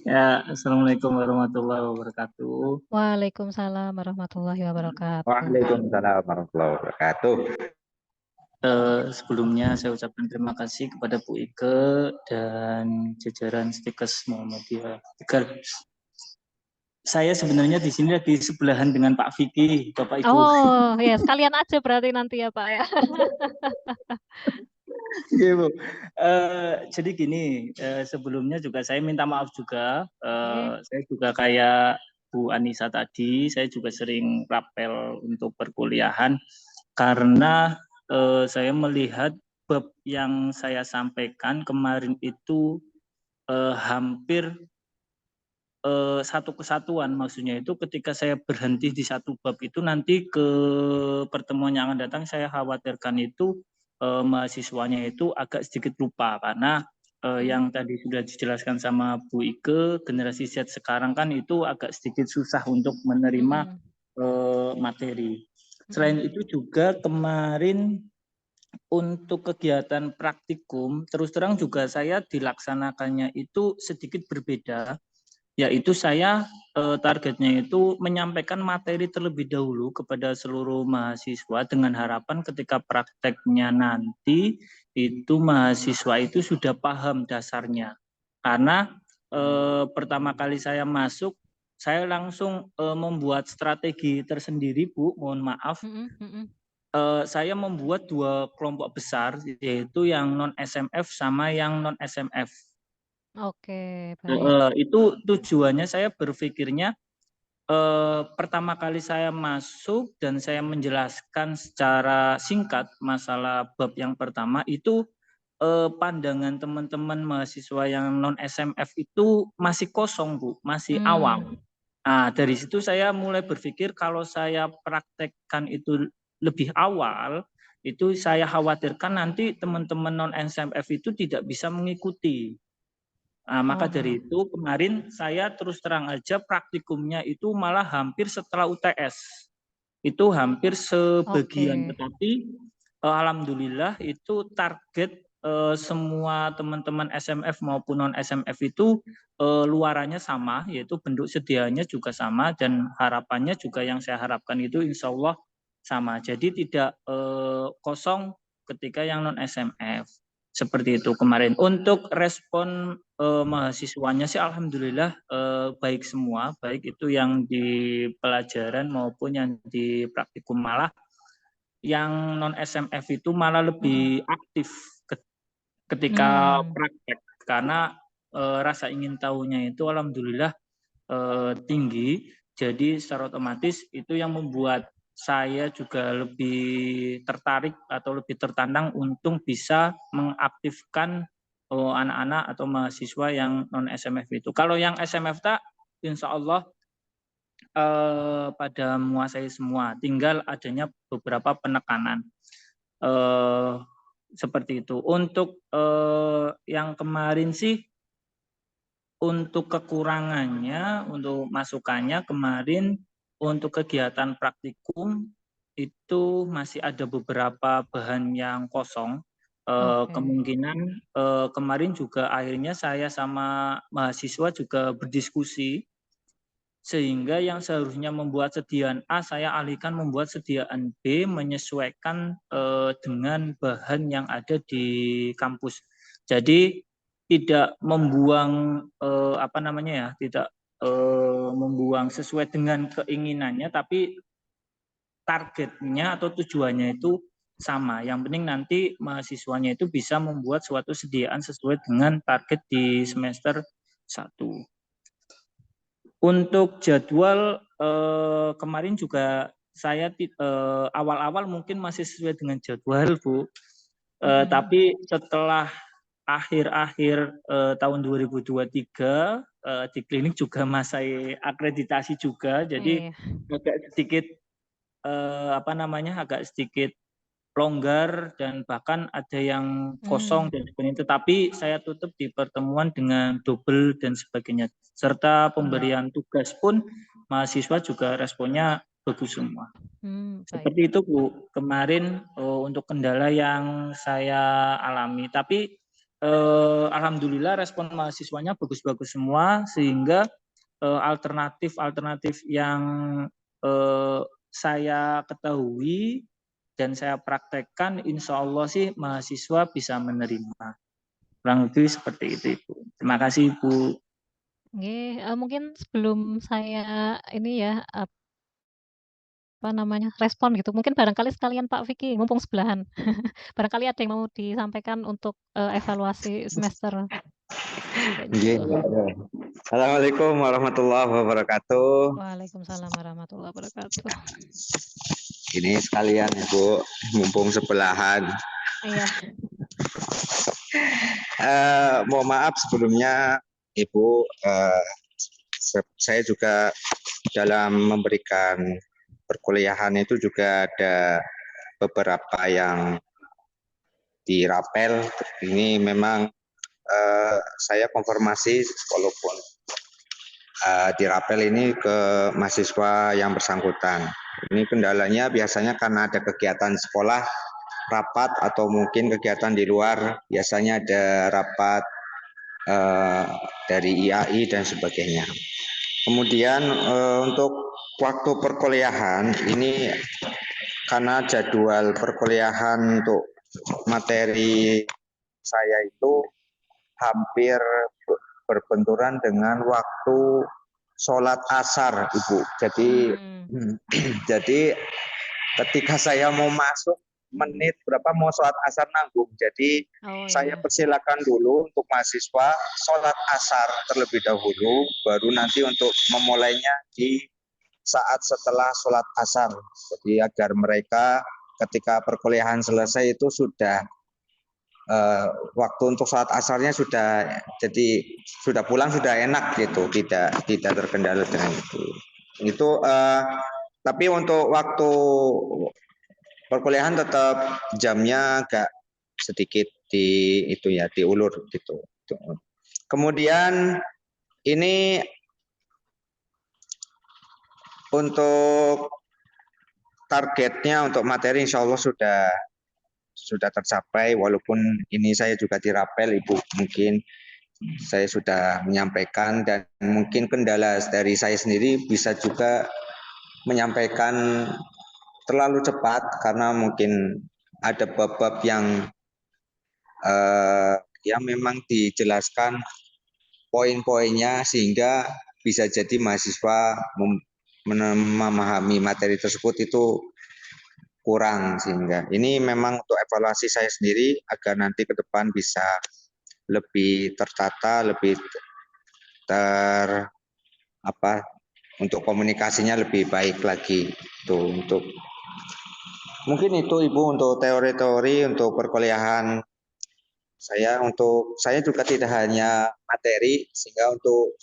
Ya, Assalamualaikum warahmatullahi wabarakatuh. Waalaikumsalam warahmatullahi wabarakatuh. Waalaikumsalam warahmatullahi wabarakatuh. Sebelumnya saya ucapkan terima kasih kepada Bu Ike dan jajaran Stikes Muhammadiyah Tegal. Saya sebenarnya di sini lagi sebelahan dengan Pak Vicky, Bapak Ibu. Oh, ya sekalian aja berarti nanti ya Pak ya. Iya, Bu. Jadi gini, sebelumnya juga saya minta maaf juga. Saya juga kayak Bu Anissa tadi, saya juga sering rapel untuk perkuliahan karena saya melihat bab yang saya sampaikan kemarin itu hampir satu kesatuan. Maksudnya itu ketika saya berhenti di satu bab itu nanti ke pertemuan yang akan datang saya khawatirkan itu mahasiswanya itu agak sedikit lupa karena yang tadi sudah dijelaskan sama Bu Ike, generasi Z sekarang kan itu agak sedikit susah untuk menerima materi. Selain itu juga kemarin untuk kegiatan praktikum, terus terang juga saya dilaksanakannya itu sedikit berbeda, yaitu saya targetnya itu menyampaikan materi terlebih dahulu kepada seluruh mahasiswa dengan harapan ketika prakteknya nanti itu mahasiswa itu sudah paham dasarnya. Karena pertama kali saya masuk, saya langsung membuat strategi tersendiri, Bu, mohon maaf. Saya membuat 2 kelompok besar, yaitu yang non-SMF sama yang non-SMF. Oke, baik. Itu tujuannya saya berpikirnya pertama kali saya masuk dan saya menjelaskan secara singkat masalah bab yang pertama itu pandangan teman-teman mahasiswa yang non SMF itu masih kosong, Bu, masih awam. Nah, dari situ saya mulai berpikir kalau saya praktekkan itu lebih awal, itu saya khawatirkan nanti teman-teman non SMF itu tidak bisa mengikuti. Nah, maka dari itu kemarin saya terus terang aja praktikumnya itu malah hampir setelah UTS. itu hampir sebagian, Oke. tetapi alhamdulillah itu target semua teman-teman SMF maupun non SMF itu luarannya sama, yaitu bentuk sediaannya juga sama dan harapannya juga yang saya harapkan itu insya Allah sama. Jadi tidak kosong ketika yang non SMF. Seperti itu kemarin. Untuk respon mahasiswanya sih alhamdulillah baik semua, baik itu yang di pelajaran maupun yang di praktikum, malah yang non SMF itu malah lebih aktif ketika praktek karena rasa ingin tahunya itu alhamdulillah tinggi. Jadi secara otomatis itu yang membuat saya juga lebih tertarik atau lebih tertantang untuk bisa mengaktifkan anak-anak atau mahasiswa yang non SMF itu. Kalau yang SMF tak, insya Allah pada menguasai semua, tinggal adanya beberapa penekanan seperti itu. Untuk yang kemarin sih, untuk kekurangannya, untuk masukannya kemarin untuk kegiatan praktikum itu masih ada beberapa bahan yang kosong. Kemungkinan kemarin juga akhirnya saya sama mahasiswa juga berdiskusi, sehingga yang seharusnya membuat sediaan A saya alihkan membuat sediaan B menyesuaikan dengan bahan yang ada di kampus. Jadi tidak membuang tidak membuang sesuai dengan keinginannya, tapi targetnya atau tujuannya itu sama. Yang penting nanti mahasiswanya itu bisa membuat suatu sediaan sesuai dengan target di semester 1. Untuk jadwal kemarin juga saya awal-awal mungkin masih sesuai dengan jadwal, Bu. Tapi setelah akhir-akhir tahun 2023 di klinik juga masih akreditasi juga, jadi agak sedikit agak sedikit longgar dan bahkan ada yang kosong dan sebagainya. Tetapi saya tutup di pertemuan dengan double dan sebagainya. Serta pemberian tugas pun mahasiswa juga responnya bagus semua. Seperti itu Bu, kemarin untuk kendala yang saya alami. Tapi alhamdulillah respon mahasiswanya bagus-bagus semua, sehingga alternatif yang saya ketahui dan saya praktekkan, insya Allah sih mahasiswa bisa menerima. Kurang lebih seperti itu, Ibu. Terima kasih, Ibu. Mungkin sebelum saya ini ya respon gitu. Mungkin barangkali sekalian Pak Vicky, mumpung sebelahan. Barangkali ada yang mau disampaikan untuk evaluasi semester. Assalamualaikum warahmatullahi wabarakatuh. Waalaikumsalam warahmatullahi wabarakatuh. Ini sekalian Ibu, mumpung sebelahan. Iya. Mohon maaf sebelumnya Ibu, saya juga dalam memberikan perkuliahan itu juga ada beberapa yang dirapel. Ini memang saya konfirmasi walaupun dirapel ini ke mahasiswa yang bersangkutan. Ini kendalanya biasanya karena ada kegiatan sekolah, rapat atau mungkin kegiatan di luar, biasanya ada rapat dari IAI dan sebagainya. Kemudian untuk waktu perkuliahan ini karena jadwal perkuliahan untuk materi saya itu hampir berbenturan dengan waktu sholat asar, Ibu. Jadi ketika saya mau masuk menit berapa mau sholat asar nanggung. Jadi saya persilakan dulu untuk mahasiswa sholat asar terlebih dahulu, baru nanti untuk memulainya di saat setelah sholat asar. Jadi agar mereka ketika perkuliahan selesai itu sudah waktu untuk sholat asarnya sudah pulang sudah enak gitu, tidak terkendala dengan itu. Tapi untuk waktu perkuliahan tetap jamnya agak sedikit diulur gitu. Kemudian ini untuk targetnya untuk materi insya Allah sudah tercapai, walaupun ini saya juga dirapel Ibu, mungkin saya sudah menyampaikan, dan mungkin kendala dari saya sendiri bisa juga menyampaikan terlalu cepat karena mungkin ada bab-bab yang memang dijelaskan poin-poinnya sehingga bisa jadi mahasiswa memahami materi tersebut itu kurang, sehingga ini memang untuk evaluasi saya sendiri agar nanti ke depan bisa lebih tertata, lebih untuk komunikasinya lebih baik lagi. Untuk mungkin itu Ibu untuk teori-teori untuk perkuliahan saya. Untuk saya juga tidak hanya materi, sehingga untuk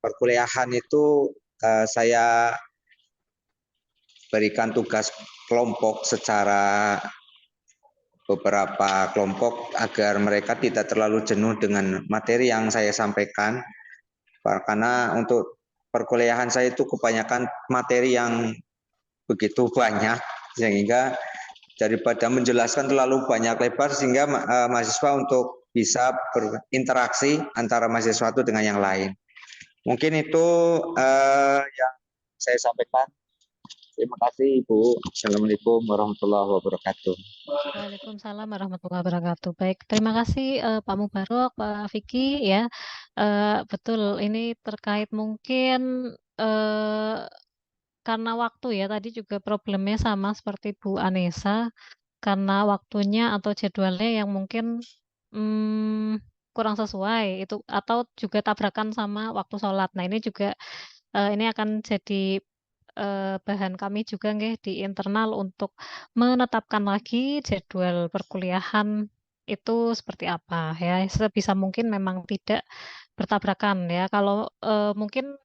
perkuliahan itu saya berikan tugas kelompok secara beberapa kelompok agar mereka tidak terlalu jenuh dengan materi yang saya sampaikan, karena untuk perkuliahan saya itu kebanyakan materi yang begitu banyak, sehingga daripada menjelaskan terlalu banyak lebar sehingga mahasiswa untuk bisa berinteraksi antara mahasiswa itu dengan yang lain. Mungkin itu yang saya sampaikan. Terima kasih Ibu. Assalamualaikum warahmatullahi wabarakatuh. Waalaikumsalam warahmatullahi wabarakatuh. Baik, terima kasih Pak Mubarok, Pak Vicky ya. Betul, ini terkait mungkin karena waktu ya, tadi juga problemnya sama seperti Bu Anessa, karena waktunya atau jadwalnya yang mungkin kurang sesuai itu, atau juga tabrakan sama waktu sholat. Nah ini juga ini akan jadi bahan kami juga nggih di internal untuk menetapkan lagi jadwal perkuliahan itu seperti apa ya. Sebisa mungkin memang tidak bertabrakan ya. Kalau mungkin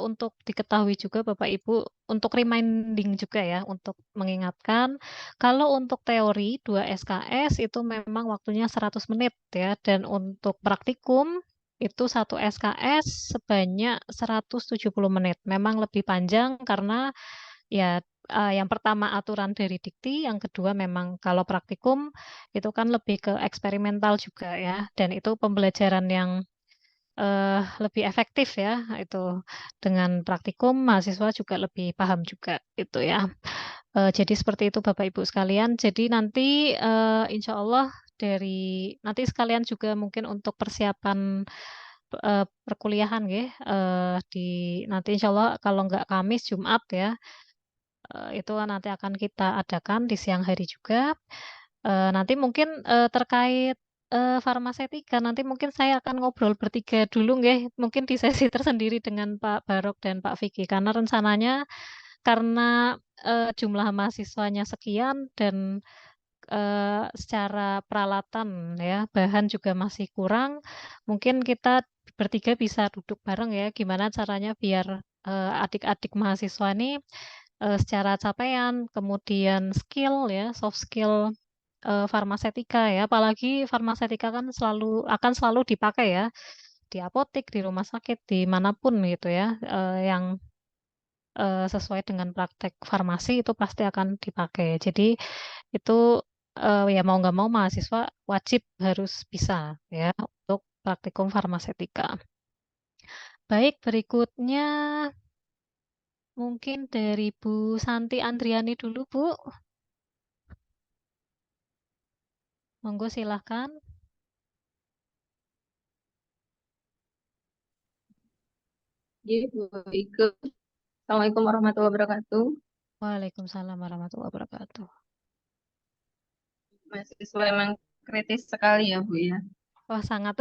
untuk diketahui juga Bapak Ibu, untuk reminding juga ya, untuk mengingatkan, kalau untuk teori 2 SKS itu memang waktunya 100 menit ya, dan untuk praktikum itu 1 SKS sebanyak 170 menit. Memang lebih panjang karena ya yang pertama aturan dari dikti, yang kedua memang kalau praktikum itu kan lebih ke eksperimental juga ya, dan itu pembelajaran yang lebih efektif ya, itu dengan praktikum mahasiswa juga lebih paham juga itu ya. Jadi seperti itu Bapak Ibu sekalian. Jadi nanti insya Allah nanti sekalian juga mungkin untuk persiapan perkuliahan ya, nanti insya Allah kalau nggak Kamis Jumat ya, itu nanti akan kita adakan di siang hari juga. Nanti mungkin terkait farmasetika, nanti mungkin saya akan ngobrol bertiga dulu nggih, mungkin di sesi tersendiri dengan Pak Barok dan Pak Vicky, karena rencananya karena jumlah mahasiswanya sekian dan secara peralatan ya, bahan juga masih kurang, mungkin kita bertiga bisa duduk bareng ya, gimana caranya biar adik-adik mahasiswa ini secara capaian, kemudian skill ya, soft skill farmasetika ya, apalagi farmasetika kan akan selalu dipakai ya di apotek, di rumah sakit, dimanapun gitu ya, yang sesuai dengan praktek farmasi itu pasti akan dipakai. Jadi itu ya mau nggak mau mahasiswa wajib harus bisa ya untuk praktikum farmasetika. Baik, berikutnya mungkin dari Bu Santi Andriani dulu, Bu. Monggo silahkan. Bu Ike. Assalamualaikum warahmatullahi wabarakatuh. Waalaikumsalam warahmatullahi wabarakatuh. Mahasiswa emang kritis sekali ya Bu ya. Wah sangat.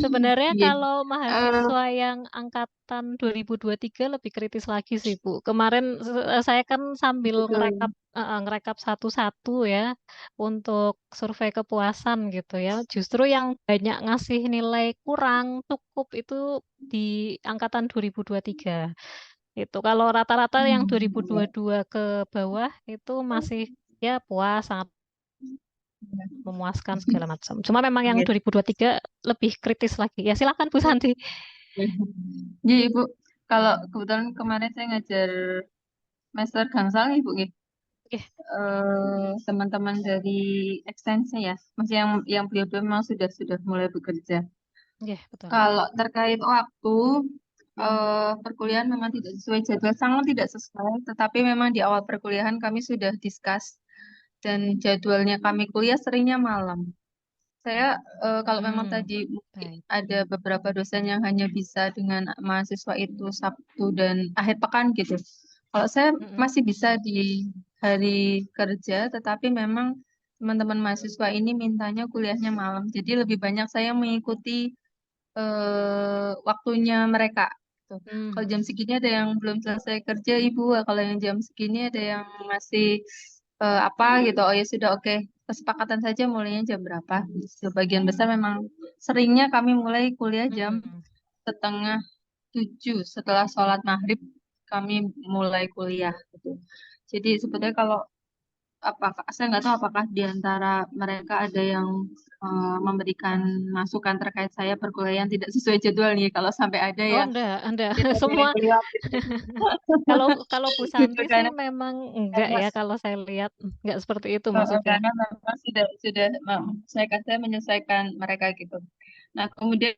Sebenarnya kalau mahasiswa yang angkatan 2023 lebih kritis lagi sih Bu. Kemarin saya kan sambil ngerekap satu-satu ya untuk survei kepuasan gitu ya. Justru yang banyak ngasih nilai kurang cukup itu di angkatan 2023. Itu kalau rata-rata yang 2022 ke bawah itu masih ya puas, sangat memuaskan segala macam. Cuma memang yang 2023 lebih kritis lagi. Ya silakan Bu Santi. Jadi Bu, Kalau kebetulan kemarin saya ngajar Master Gangsal nih, Bu. Oke. Teman-teman dari ekstensi ya, masih yang beliau-beliau memang sudah mulai bekerja. Oke, betul. Kalau terkait waktu, perkuliahan memang tidak sesuai jadwal, sangat tidak sesuai. Tetapi memang di awal perkuliahan kami sudah discuss dan jadwalnya kami kuliah seringnya malam. Saya kalau memang tadi mungkin Baik. ada beberapa dosen yang hanya bisa dengan mahasiswa itu Sabtu dan akhir pekan gitu. Kalau saya masih bisa di hari kerja, tetapi memang teman-teman mahasiswa ini mintanya kuliahnya malam. Jadi lebih banyak saya mengikuti waktunya mereka. Gitu. Kalau jam segini ada yang belum selesai kerja, Ibu. Kalau yang jam segini ada yang masih apa gitu. Oh ya sudah, oke. Kesepakatan saja mulainya jam berapa. Sebagian besar memang seringnya kami mulai kuliah jam setengah 7 setelah sholat maghrib kami mulai kuliah gitu. Jadi sebetulnya kalau apakah saya nggak tahu apakah di antara mereka ada yang memberikan masukan terkait saya perkuliahan tidak sesuai jadwal nih. Kalau sampai ada Oh, ya enggak. kita Semua beliau gitu. kalau Bu Gitu, Santi sih karena memang enggak ya, kalau saya lihat enggak seperti itu maksudnya. karena memang sudah saya menyesuaikan mereka gitu. Nah kemudian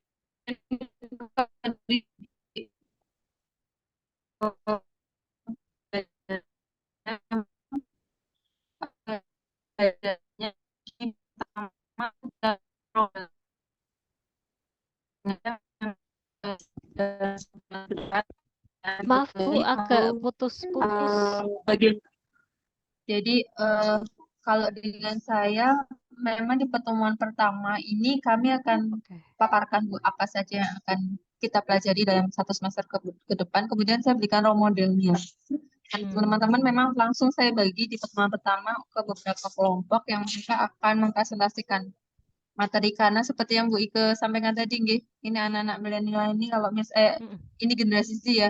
Maaf Bu, agak putus-putus. Jadi kalau dengan saya memang di pertemuan pertama ini kami akan paparkan Bu apa saja yang akan kita pelajari dalam satu semester ke depan. Kemudian saya berikan role modelnya. Teman-teman memang langsung saya bagi di pertemuan pertama ke beberapa kelompok yang mereka akan mempresentasikan materi karena seperti yang Bu Ike sampaikan tadi, ini anak-anak milenial ini kalau ini generasi Z ya.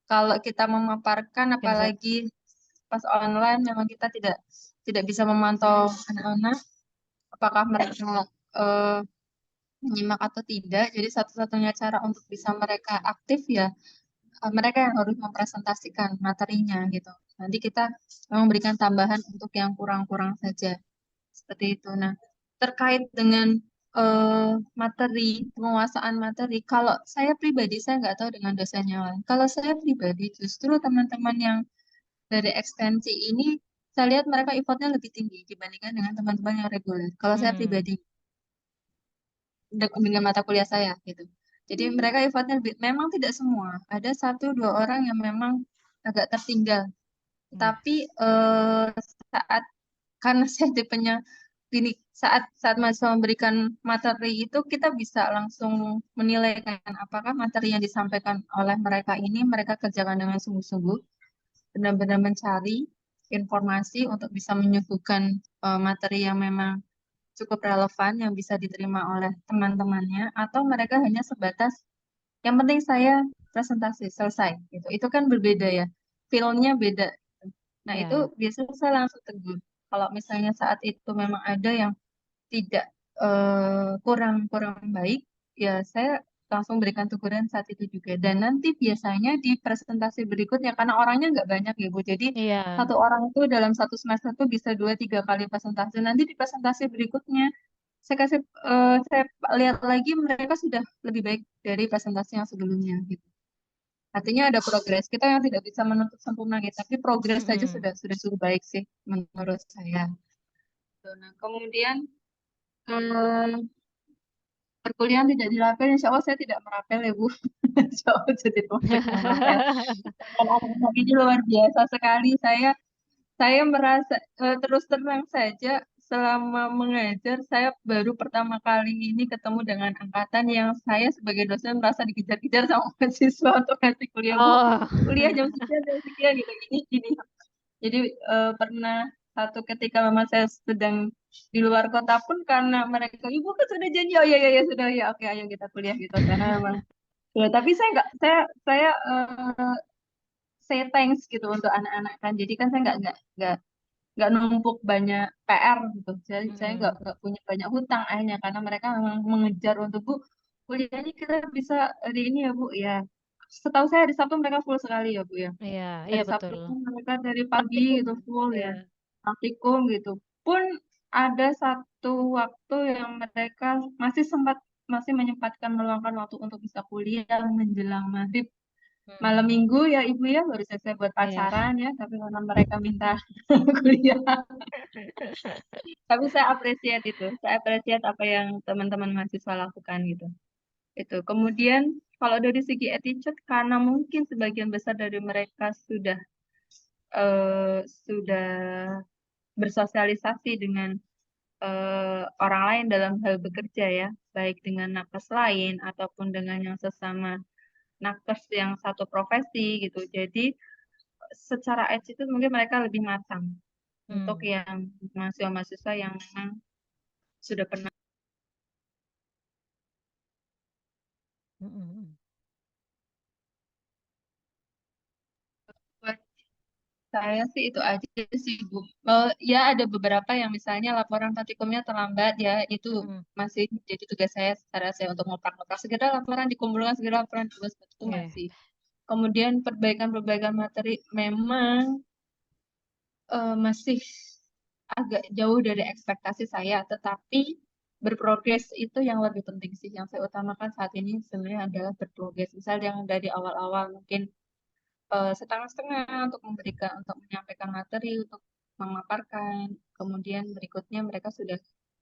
Kalau kita memaparkan apalagi pas online memang kita tidak bisa memantau anak-anak apakah mereka menyimak atau tidak. Jadi satu-satunya cara untuk bisa mereka aktif ya mereka yang harus mempresentasikan materinya gitu. Nanti kita memberikan tambahan untuk yang kurang-kurang saja. Seperti itu. Nah, terkait dengan materi, penguasaan materi, kalau saya pribadi, saya nggak tahu dengan dosennya lain. Kalau saya pribadi, justru teman-teman yang dari ekstensi ini, saya lihat mereka effortnya lebih tinggi dibandingkan dengan teman-teman yang reguler. Kalau saya pribadi, dengan mata kuliah saya gitu. Jadi mereka effortnya lebih, memang tidak semua. Ada 1-2 orang yang memang agak tertinggal. Tapi saat karena saya tipenya ini saat mahasiswa memberikan materi itu kita bisa langsung menilai kan apakah materi yang disampaikan oleh mereka ini mereka kerjakan dengan sungguh-sungguh benar-benar mencari informasi untuk bisa menyuguhkan materi yang memang cukup relevan yang bisa diterima oleh teman-temannya atau mereka hanya sebatas yang penting saya presentasi selesai gitu. Itu kan berbeda ya. Feel-nya beda. Nah, itu biasanya saya langsung tegur. Kalau misalnya saat itu memang ada yang tidak kurang baik, ya saya langsung berikan teguran saat itu juga. Dan nanti biasanya di presentasi berikutnya, karena orangnya nggak banyak ya Bu, jadi satu orang itu dalam satu semester itu bisa 2-3 kali presentasi. Nanti di presentasi berikutnya, saya lihat lagi mereka sudah lebih baik dari presentasi yang sebelumnya gitu. Artinya ada progres. Kita yang tidak bisa menuntut sempurna gitu, tapi progres saja sudah cukup baik sih menurut saya. Nah, kemudian perkuliahan tidak dirapel, insya Allah saya tidak merapel ya Bu. Insya Allah jadi topik merapel. Anak-anak ini luar biasa sekali. Saya merasa terus terang saja selama mengajar saya baru pertama kali ini ketemu dengan angkatan yang saya sebagai dosen merasa dikejar-kejar sama mahasiswa untuk ngasih kuliah Bu. Kuliah jam sekian gitu gini. Jadi pernah satu ketika memang saya sedang di luar kota pun karena mereka ibu kan sudah janji oh ya sudah ya oke ayo kita kuliah gitu karena memang ya tapi saya nggak saya say thanks gitu untuk anak-anak kan jadi kan saya nggak numpuk banyak PR gitu jadi saya nggak punya banyak hutang akhirnya karena mereka memang mengejar untuk Bu kuliahnya kita bisa hari ini ya Bu ya setahu saya hari Sabtu mereka full sekali ya Bu ya. Iya, iya Hari Sabtu betul. pun mereka dari pagi gitu full ya. Iya. Praktikum gitu. Pun ada satu waktu yang mereka masih menyempatkan meluangkan waktu untuk bisa kuliah menjelang maghrib. Malam minggu ya Ibu ya baru selesai buat Iya. pacaran ya, tapi karena mereka minta kuliah. Tapi saya appreciate itu. Saya appreciate apa yang teman-teman mahasiswa lakukan gitu. Itu. Kemudian kalau dari segi attitude karena mungkin sebagian besar dari mereka sudah bersosialisasi dengan orang lain dalam hal bekerja ya, baik dengan nakes lain ataupun dengan yang sesama nakes yang satu profesi gitu. Jadi secara attitude mungkin mereka lebih matang untuk yang mahasiswa-mahasiswa yang memang sudah pernah. Buat saya sih itu aja sih Bu. Ya ada beberapa yang misalnya laporan praktikumnya terlambat ya, itu masih jadi tugas saya secara saya untuk ngopak-ngopak segera laporan dikumpulkan, segera laporan tugas itu masih. Kemudian perbaikan-perbaikan materi memang masih agak jauh dari ekspektasi saya, tetapi berprogres itu yang lebih penting sih. Yang saya utamakan saat ini sebenarnya adalah berprogres. Misal yang dari awal-awal mungkin setengah-setengah untuk menyampaikan materi, untuk memaparkan. Kemudian berikutnya mereka sudah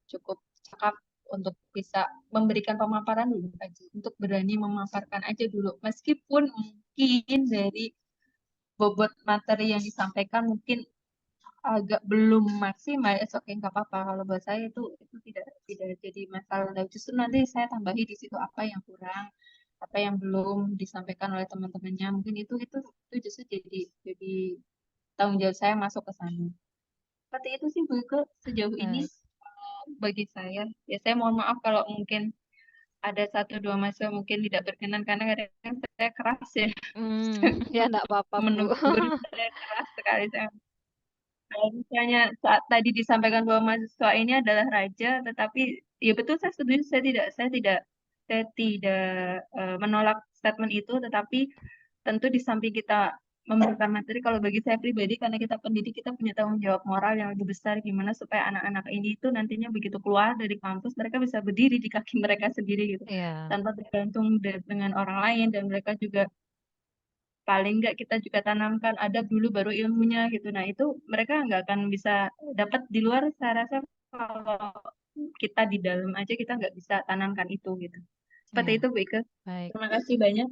cukup cakap untuk bisa memberikan pemaparan dulu aja, untuk berani memaparkan aja dulu. Meskipun mungkin dari bobot materi yang disampaikan mungkin agak belum maksimal, oke nggak apa-apa. Kalau buat saya itu tidak jadi masalah. Nah, justru nanti saya tambahi di situ apa yang kurang, apa yang belum disampaikan oleh teman-temannya. Mungkin itu justru jadi tanggung jawab saya masuk ke sana. Seperti itu sih Bu Ike sejauh ini bagi saya. Ya saya mohon maaf kalau mungkin ada satu dua mahasiswa mungkin tidak berkenan karena kadang saya keras ya. Ya enggak apa-apa Bu. Menegur saya keras sekali saya. Kalau misalnya saat tadi disampaikan bahwa mahasiswa ini adalah raja, tetapi ya betul saya setuju, saya tidak menolak statement itu, tetapi tentu di samping kita memberikan materi, kalau bagi saya pribadi karena kita pendidik kita punya tanggung jawab moral yang lebih besar gimana supaya anak-anak ini itu nantinya begitu keluar dari kampus mereka bisa berdiri di kaki mereka sendiri gitu, tanpa bergantung dengan orang lain, dan mereka juga paling nggak kita juga tanamkan adab dulu baru ilmunya gitu. Nah itu mereka nggak akan bisa dapat di luar. Saya rasa kalau kita di dalam aja kita nggak bisa tanamkan itu gitu. Seperti itu Bu Ike. Terima kasih banyak.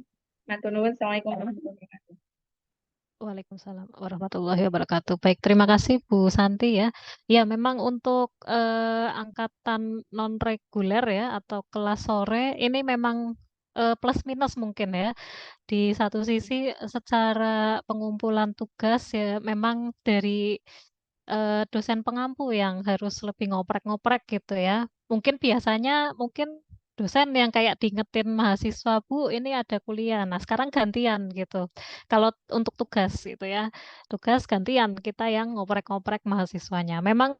Matur nuwun. Assalamualaikum warahmatullahi wabarakatuh. Waalaikumsalam warahmatullahi wabarakatuh. Baik, terima kasih Bu Santi ya. Ya, memang untuk angkatan non reguler ya atau kelas sore ini memang plus minus mungkin ya. Di satu sisi secara pengumpulan tugas ya memang dari dosen pengampu yang harus lebih ngoprek-ngoprek gitu ya. Mungkin biasanya dosen yang kayak diingetin mahasiswa, Bu, ini ada kuliah. Nah, sekarang gantian gitu. Kalau untuk tugas gitu ya, tugas gantian kita yang ngoprek-ngoprek mahasiswanya. Memang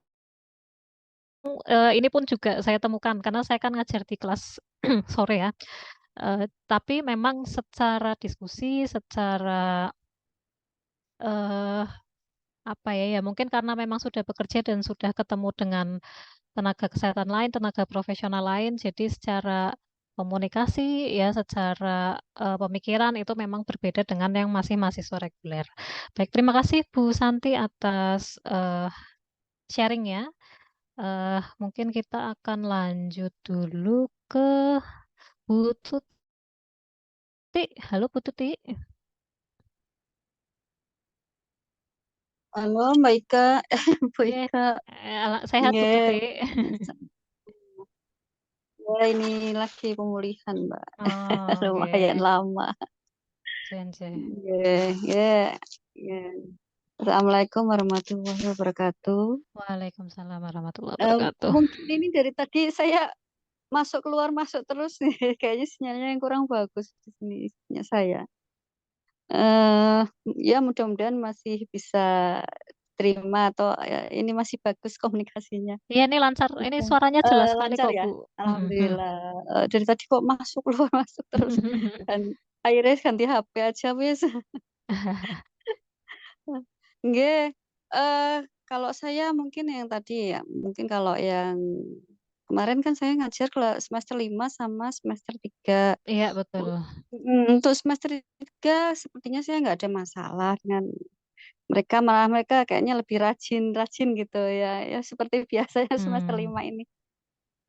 ini pun juga saya temukan karena saya kan ngajar di kelas sore ya. Tapi memang secara diskusi, secara apa ya, ya mungkin karena memang sudah bekerja dan sudah ketemu dengan tenaga kesehatan lain, tenaga profesional lain, jadi secara komunikasi ya, secara pemikiran itu memang berbeda dengan yang masih mahasiswa reguler. Baik, terima kasih Bu Santi atas sharing ya. Mungkin kita akan lanjut dulu ke Bu Tuti. Halo Bu Tuti. Halo Mbak Ika, Bu Ika. Sehat Bu Tuti. Ya ini lagi pemulihan Mbak, lumayan lama. Assalamualaikum warahmatullahi wabarakatuh. Waalaikumsalam warahmatullahi wabarakatuh. Mungkin ini dari tadi saya masuk keluar masuk terus nih, kayaknya sinyalnya yang kurang bagus di sini sinyal saya. Ya mudah-mudahan masih bisa terima atau ya, ini masih bagus komunikasinya. Iya ini lancar, ini suaranya jelas sekali lancar kok ya? Bu. Alhamdulillah. Dari tadi kok masuk keluar masuk terus. Dan Akhirnya ganti HP aja wis. Nggih, kalau saya mungkin yang tadi ya, mungkin kalau yang kemarin kan saya ngajar semester 5 sama semester 3. Iya, betul. Untuk semester 3 sepertinya saya nggak ada masalah dengan mereka, malah mereka kayaknya lebih rajin-rajin gitu ya. Ya seperti biasanya semester 5 ini.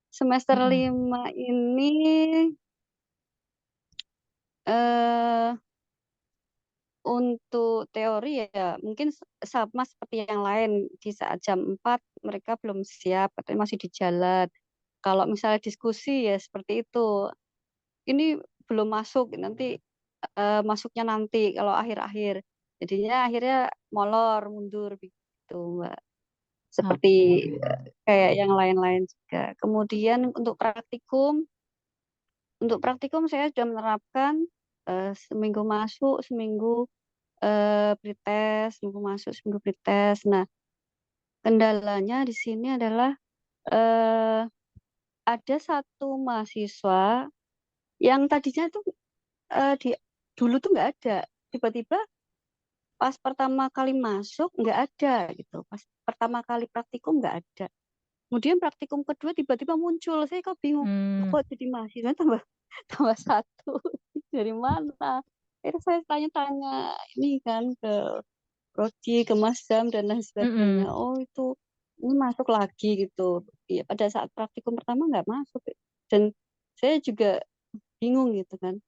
Semester 5 ini eh untuk teori ya mungkin sama seperti yang lain, di saat jam 4 mereka belum siap, katanya masih di jalan. Kalau misalnya diskusi ya seperti itu. Ini belum masuk, nanti masuknya nanti kalau akhir-akhir. Jadinya akhirnya molor, mundur begitu, Mbak. Seperti kayak yang lain-lain juga. Kemudian untuk praktikum saya sudah menerapkan seminggu masuk, seminggu pretest, seminggu masuk, seminggu pretest. Nah, kendalanya di sini adalah ada satu mahasiswa yang tadinya tuh dulu tuh nggak ada, tiba-tiba pas pertama kali masuk nggak ada gitu, pas pertama kali praktikum nggak ada, kemudian praktikum kedua tiba-tiba muncul, saya kok bingung, kok jadi mahasiswa tambah tambah satu dari mana? Akhirnya saya tanya-tanya ini kan ke Prodi, ke Mas Zam dan lain sebagainya. Oh itu ini masuk lagi gitu. Ya, pada saat praktikum pertama nggak masuk dan saya juga bingung gitu kan.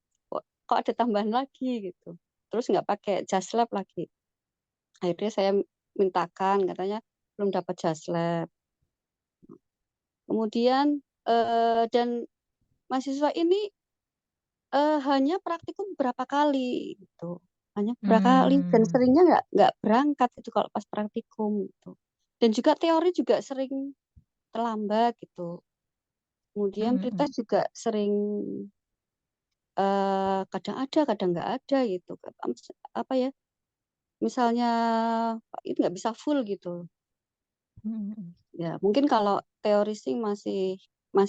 Kok ada tambahan lagi gitu. Terus nggak pakai just lab lagi. Akhirnya saya mintakan, katanya belum dapat just lab. Kemudian dan mahasiswa ini hanya praktikum berapa kali gitu. Hanya beberapa kali dan seringnya nggak berangkat itu kalau pas praktikum gitu. Dan juga teori juga sering terlambat gitu. Kemudian pretest juga sering kadang ada, kadang nggak ada gitu. Apa ya? Misalnya itu nggak bisa full gitu. Ya mungkin kalau teori sih masih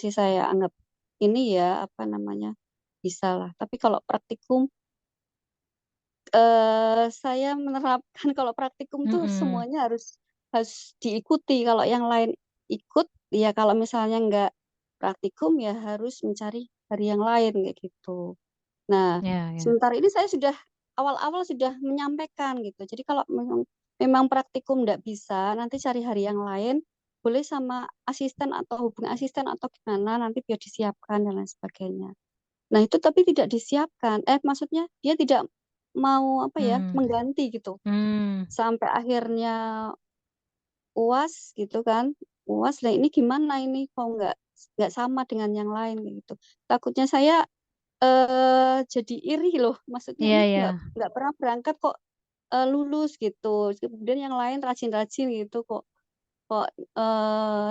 saya anggap ini ya apa namanya bisa lah. Tapi kalau praktikum saya menerapkan kalau praktikum tuh semuanya harus diikuti. Kalau yang lain ikut, ya kalau misalnya nggak praktikum ya harus mencari hari yang lain kayak gitu. Nah, sementara ini saya sudah awal-awal sudah menyampaikan gitu. Jadi kalau memang praktikum nggak bisa, nanti cari hari yang lain, boleh sama asisten atau hubungi asisten atau gimana, nanti biar disiapkan dan lain sebagainya. Nah itu tapi tidak disiapkan, maksudnya dia tidak mau apa ya mengganti gitu, sampai akhirnya UAS gitu kan, UAS lah ini gimana ini kok nggak sama dengan yang lain gitu. Takutnya saya jadi iri loh, maksudnya ini nggak pernah berangkat kok lulus gitu, kemudian yang lain rajin-rajin gitu kok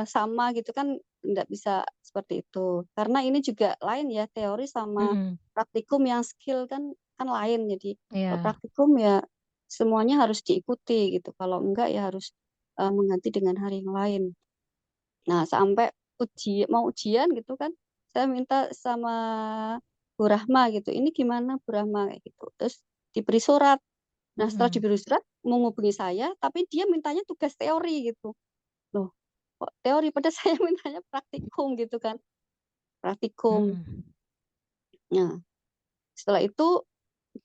sama gitu kan, nggak bisa seperti itu. Karena ini juga lain ya, teori sama praktikum yang skill kan lain. Jadi praktikum ya semuanya harus diikuti gitu. Kalau enggak ya harus mengganti dengan hari yang lain. Nah sampai mau ujian gitu kan, saya minta sama Bu Rahma gitu, ini gimana Bu Rahma kayak gitu. Terus diberi surat. Nah setelah diberi surat menghubungi saya, tapi dia mintanya tugas teori gitu. Loh, kok teori pada saya mintanya praktikum gitu kan, praktikum. Nah setelah itu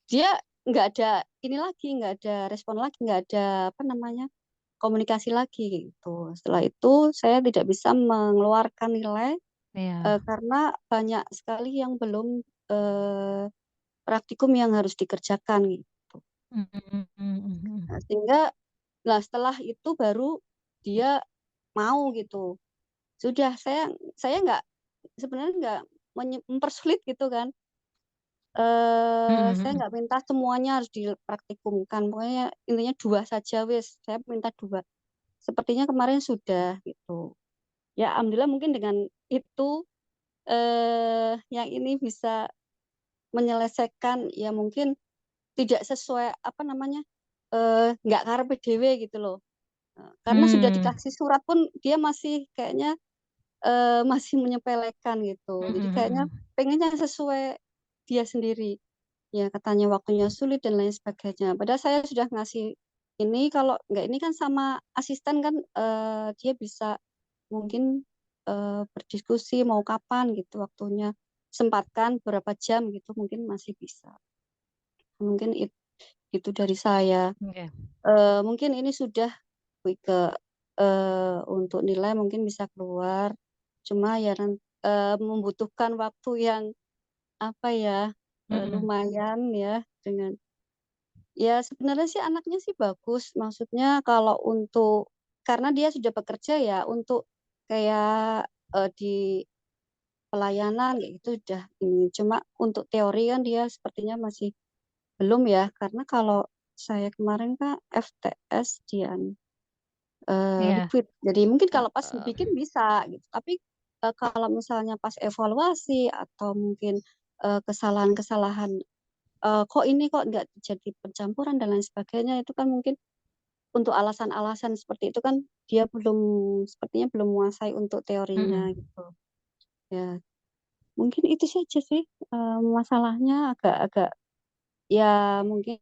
dia nggak ada ini lagi, nggak ada respon lagi, nggak ada apa namanya komunikasi lagi gitu. Setelah itu saya tidak bisa mengeluarkan nilai karena banyak sekali yang belum praktikum yang harus dikerjakan gitu. Nah, sehingga setelah itu baru dia mau gitu. Sudah saya nggak sebenarnya nggak mempersulit gitu kan. Saya nggak minta semuanya harus dipraktikumkan, pokoknya intinya 2 saja wis, saya minta 2. Sepertinya kemarin sudah gitu. Ya alhamdulillah mungkin dengan itu yang ini bisa menyelesaikan ya mungkin tidak sesuai apa namanya nggak karepe dhewe gitu loh. Karena sudah dikasih surat pun dia masih kayaknya masih menyepelekan gitu. Jadi kayaknya pengennya sesuai dia sendiri. ya katanya waktunya sulit dan lain sebagainya. Padahal saya sudah ngasih ini, kalau nggak ini kan sama asisten kan dia bisa mungkin berdiskusi mau kapan gitu waktunya, sempatkan berapa jam gitu mungkin masih bisa. Mungkin itu dari saya. Okay. Mungkin ini sudah ke untuk nilai mungkin bisa keluar, cuma ya membutuhkan waktu yang apa ya lumayan ya, dengan ya sebenarnya sih anaknya sih bagus, maksudnya kalau untuk karena dia sudah bekerja ya untuk kayak di pelayanan kayak gitu udah ini, cuma untuk teori kan dia sepertinya masih belum ya, karena kalau saya kemarin kan FTS dia liquid, jadi mungkin kalau pas dibikin bisa gitu, tapi kalau misalnya pas evaluasi atau mungkin kesalahan-kesalahan kok ini kok nggak jadi pencampuran dan lain sebagainya, itu kan mungkin untuk alasan-alasan seperti itu kan dia sepertinya belum menguasai untuk teorinya gitu ya. Mungkin itu saja sih masalahnya, agak-agak ya mungkin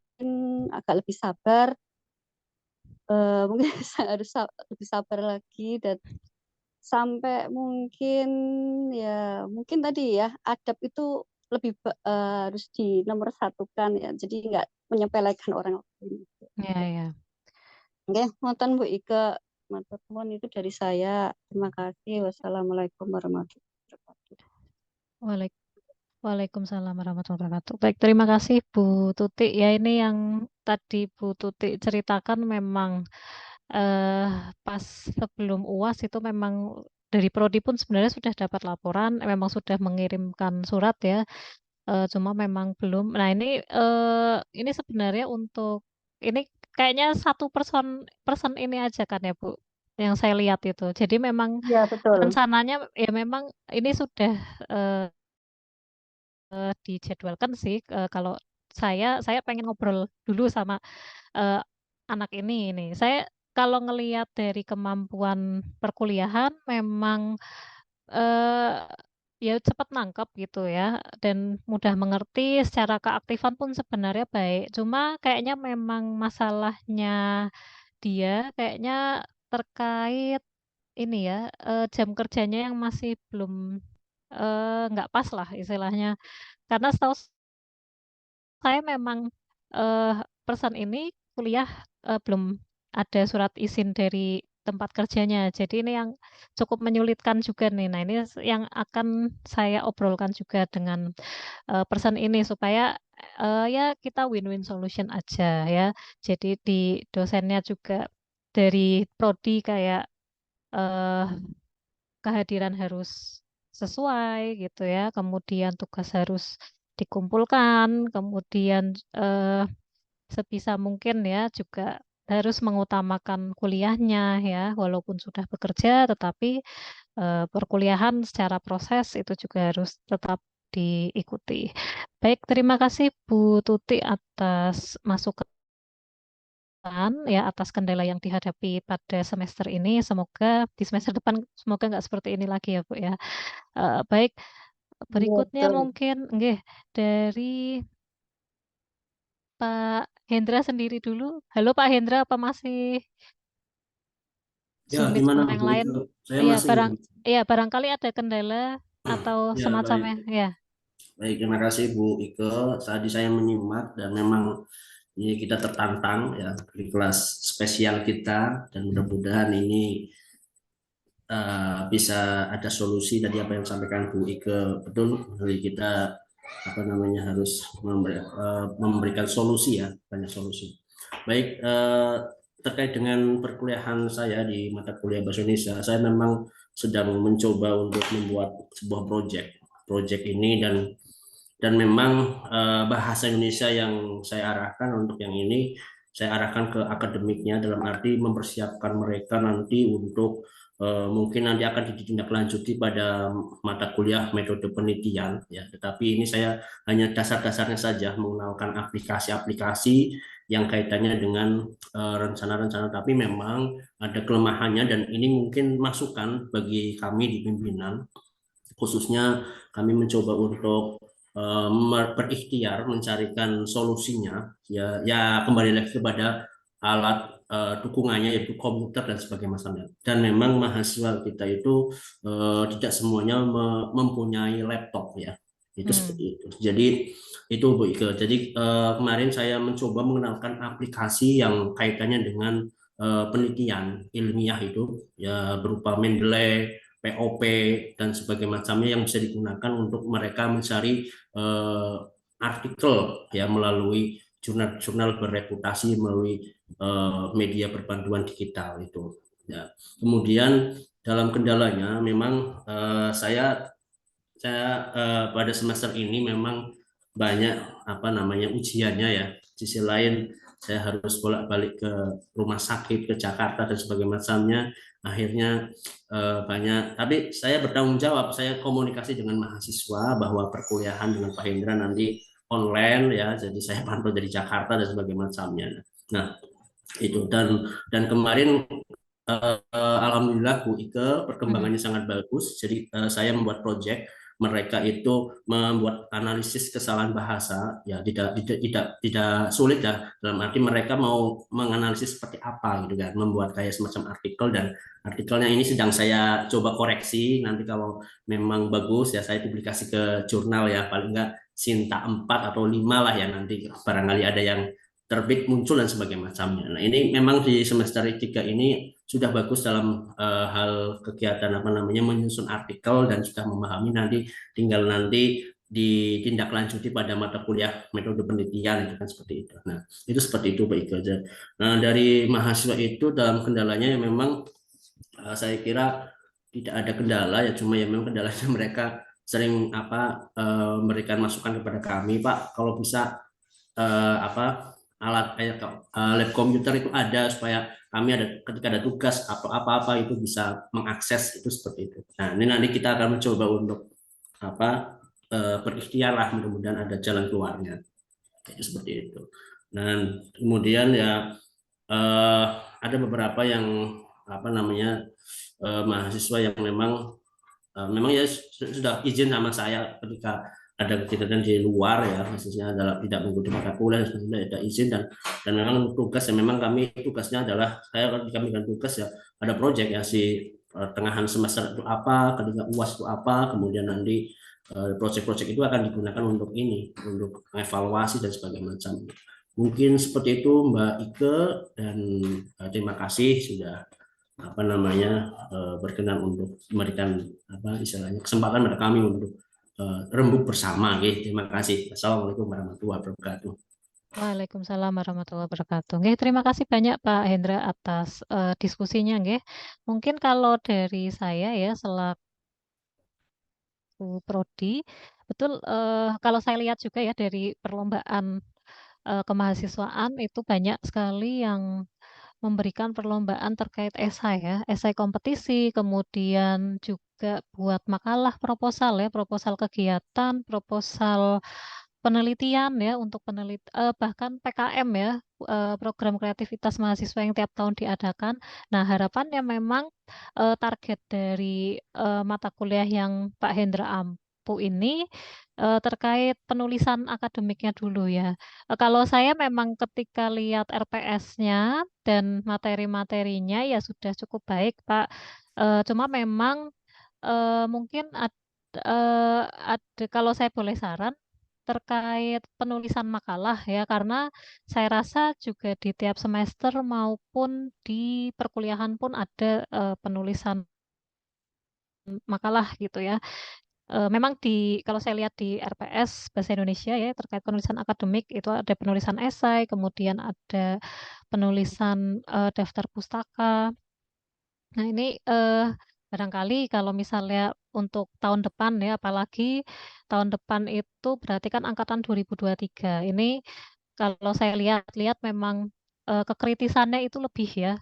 agak lebih sabar, mungkin harus lebih sabar lagi, dan sampai mungkin ya mungkin tadi ya adab itu lebih harus dinomorsatukan ya, jadi nggak menyepelekan orang lain. Ya. Oke, ngoten Bu Ike, matur nuwun itu dari saya. Terima kasih. Wassalamualaikum warahmatullahi wabarakatuh. Waalaikumsalam warahmatullahi wabarakatuh. Baik, terima kasih Bu Tuti. Ya, ini yang tadi Bu Tuti ceritakan memang pas sebelum UAS itu memang dari Prodi pun sebenarnya sudah dapat laporan, memang sudah mengirimkan surat ya, cuma memang belum. Nah, ini sebenarnya untuk ini kayaknya satu person ini aja kan ya Bu, yang saya lihat itu. Jadi memang Ya, betul. rencananya ya memang ini sudah dijadwalkan sih, kalau saya pengen ngobrol dulu sama anak ini. Saya kalau ngelihat dari kemampuan perkuliahan memang ya cepat nangkep gitu ya, dan mudah mengerti, secara keaktifan pun sebenarnya baik. Cuma kayaknya memang masalahnya dia kayaknya terkait ini ya, jam kerjanya yang masih belum nggak pas lah istilahnya. Karena setahu saya memang person ini kuliah belum ada surat izin dari tempat kerjanya. Jadi ini yang cukup menyulitkan juga nih. Nah, ini yang akan saya obrolkan juga dengan person ini supaya ya kita win-win solution aja ya. Jadi di dosennya juga dari prodi kayak kehadiran harus sesuai gitu ya. Kemudian tugas harus dikumpulkan, kemudian sebisa mungkin ya juga harus mengutamakan kuliahnya ya, walaupun sudah bekerja, tetapi perkuliahan secara proses itu juga harus tetap diikuti. Baik, terima kasih Bu Tuti atas masukan ya, atas kendala yang dihadapi pada semester ini. Semoga di semester depan semoga nggak seperti ini lagi ya Bu ya. Baik, berikutnya Betul. mungkin dari Pak Hendra sendiri dulu. Halo Pak Hendra, apa masih Ya, sulit gimana sama yang Bu lain? Ike? Saya Iya, masih barangkali ada kendala atau ya, semacamnya. baik. Ya. Baik, terima kasih Bu Ike. Tadi saya menyimak dan memang ini kita tertantang ya di kelas spesial kita, dan mudah-mudahan ini bisa ada solusi dari apa yang disampaikan Bu Ike. Betul, dari kita apa namanya harus memberikan solusi ya, banyak solusi. Baik, terkait dengan perkuliahan saya di mata kuliah Bahasa Indonesia, saya memang sedang mencoba untuk membuat sebuah proyek ini, dan memang bahasa Indonesia yang saya arahkan untuk yang ini, saya arahkan ke akademiknya dalam arti mempersiapkan mereka nanti untuk mungkin nanti akan ditindaklanjuti pada mata kuliah metode penelitian ya. Tetapi ini saya hanya dasar-dasarnya saja, mengenalkan aplikasi-aplikasi yang kaitannya dengan rencana-rencana, tapi memang ada kelemahannya, dan ini mungkin masukan bagi kami di pimpinan, khususnya kami mencoba untuk berikhtiar mencarikan solusinya, ya kembali lagi kepada alat dukungannya yaitu komputer dan sebagainya macamnya. Dan memang mahasiswa kita itu tidak semuanya mempunyai laptop ya. Itu seperti itu. Jadi itu Bu Ike. Jadi kemarin saya mencoba mengenalkan aplikasi yang kaitannya dengan penelitian ilmiah itu ya berupa Mendeley, POP dan sebagainya macamnya yang bisa digunakan untuk mereka mencari artikel ya melalui jurnal-jurnal berreputasi melalui media perpanduan digital itu. Ya. Kemudian dalam kendalanya memang saya pada semester ini memang banyak apa namanya ujiannya ya. Di sisi lain saya harus bolak-balik ke rumah sakit ke Jakarta dan sebagainya macamnya. Akhirnya banyak. Tapi saya bertanggung jawab. Saya komunikasi dengan mahasiswa bahwa perkuliahan dengan Pak Hendra nanti online ya. Jadi saya pantau dari Jakarta dan sebagainya macamnya. Nah itu dan kemarin alhamdulillah Bu Ike perkembangannya sangat bagus. Jadi saya membuat proyek mereka itu membuat analisis kesalahan bahasa ya tidak sulit ya dalam arti mereka mau menganalisis seperti apa gitu kan membuat kayak semacam artikel dan artikelnya ini sedang saya coba koreksi nanti kalau memang bagus ya saya publikasi ke jurnal ya paling enggak Sinta 4 atau 5 lah ya nanti barangkali ada yang terbit muncul dan sebagainya macamnya. Nah ini memang di semester 3 ini sudah bagus dalam hal kegiatan apa namanya menyusun artikel dan sudah memahami nanti tinggal nanti ditindaklanjuti pada mata kuliah metode penelitian itu kan seperti itu. Nah itu seperti itu Pak Ika aja. Nah dari mahasiswa itu dalam kendalanya yang memang saya kira tidak ada kendala ya cuma ya memang kendalanya mereka sering apa memberikan masukan kepada kami Pak kalau bisa apa alat kayak lab komputer itu ada supaya kami ada ketika ada tugas atau apa-apa itu bisa mengakses itu seperti itu. Nah ini nanti kita akan mencoba untuk apa berikhtiar lah mudah-mudahan ada jalan keluarnya kayak seperti itu. Dan kemudian ya ada beberapa yang apa namanya mahasiswa yang memang ya sudah izin sama saya ketika ada kegiatan di luar ya khususnya adalah tidak mengikuti mata kuliah dan sebagainya ada izin dan memang tugas yang memang kami tugasnya adalah kami dengan tugas ya ada proyek ya si tengahan semester itu apa ketika UAS itu apa kemudian nanti proyek-proyek itu akan digunakan untuk ini untuk evaluasi dan sebagainya macam mungkin seperti itu Mbak Ike dan terima kasih sudah apa namanya berkenan untuk memberikan apa istilahnya kesempatan pada kami untuk rembuk bersama. Terima kasih. Assalamualaikum warahmatullahi wabarakatuh. Waalaikumsalam warahmatullahi wabarakatuh. Terima kasih banyak Pak Hendra atas diskusinya. Mungkin kalau dari saya ya selaku prodi, betul kalau saya lihat juga ya dari perlombaan kemahasiswaan itu banyak sekali yang memberikan perlombaan terkait esai ya, esai kompetisi, kemudian juga buat makalah proposal ya, proposal kegiatan, proposal penelitian ya untuk bahkan PKM ya, program kreativitas mahasiswa yang tiap tahun diadakan. Nah, harapannya memang target dari mata kuliah yang Pak Hendra ampu ini terkait penulisan akademiknya dulu ya. Kalau saya memang ketika lihat RPS-nya dan materi-materinya ya sudah cukup baik, Pak. Cuma memang mungkin ada kalau saya boleh saran terkait penulisan makalah ya karena saya rasa juga di tiap semester maupun di perkuliahan pun ada penulisan makalah gitu ya. Memang kalau saya lihat di RPS Bahasa Indonesia ya terkait penulisan akademik itu ada penulisan esai, kemudian ada penulisan daftar pustaka. Nah ini barangkali kalau misalnya untuk tahun depan ya, apalagi tahun depan itu berarti kan angkatan 2023. Ini kalau saya lihat memang kekritisannya itu lebih ya.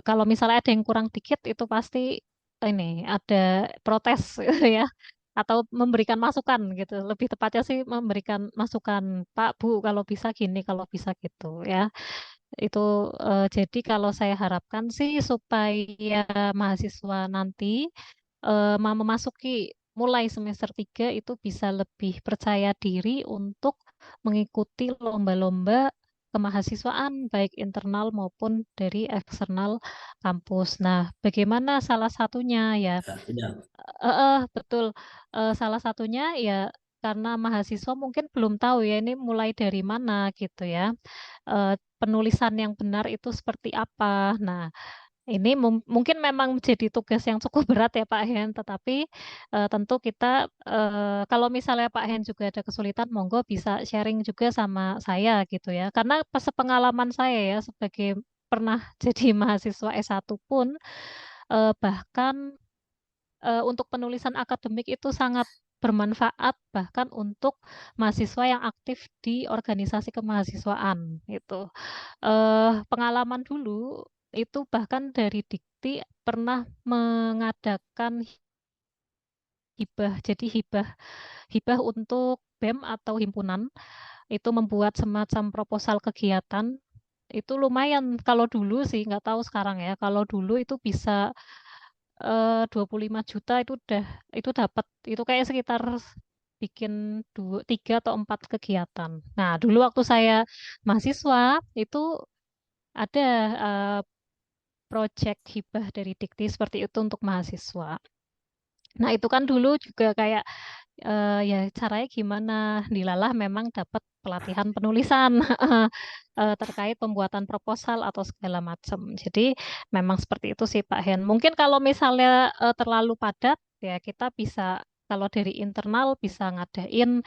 Kalau misalnya ada yang kurang dikit itu pasti ini ada protes ya atau memberikan masukan gitu. Lebih tepatnya sih memberikan masukan Pak Bu kalau bisa gini, kalau bisa gitu ya. Itu jadi kalau saya harapkan sih supaya mahasiswa nanti mau memasuki mulai semester 3 itu bisa lebih percaya diri untuk mengikuti lomba-lomba kemahasiswaan baik internal maupun dari eksternal kampus. Nah, bagaimana salah satunya ya? Betul. Salah satunya ya karena mahasiswa mungkin belum tahu ya ini mulai dari mana gitu ya. Penulisan yang benar itu seperti apa. Nah, ini mungkin memang menjadi tugas yang cukup berat ya Pak Hen, tetapi tentu kita kalau misalnya Pak Hen juga ada kesulitan, monggo bisa sharing juga sama saya gitu ya. Karena pengalaman saya ya sebagai pernah jadi mahasiswa S1 pun bahkan untuk penulisan akademik itu sangat bermanfaat bahkan untuk mahasiswa yang aktif di organisasi kemahasiswaan itu. Pengalaman dulu itu bahkan dari Dikti pernah mengadakan hibah. Jadi hibah untuk BEM atau himpunan itu membuat semacam proposal kegiatan. Itu lumayan kalau dulu sih, nggak tahu sekarang ya. Kalau dulu itu bisa 25 juta itu dapat itu kayak sekitar bikin 3 atau 4 kegiatan. Nah, dulu waktu saya mahasiswa itu ada project hibah dari Dikti seperti itu untuk mahasiswa. Nah, itu kan dulu juga kayak ya caranya gimana? Dilalah memang dapat pelatihan penulisan terkait pembuatan proposal atau segala macam. Jadi memang seperti itu sih Pak Hen. Mungkin kalau misalnya terlalu padat ya kita bisa kalau dari internal bisa ngadain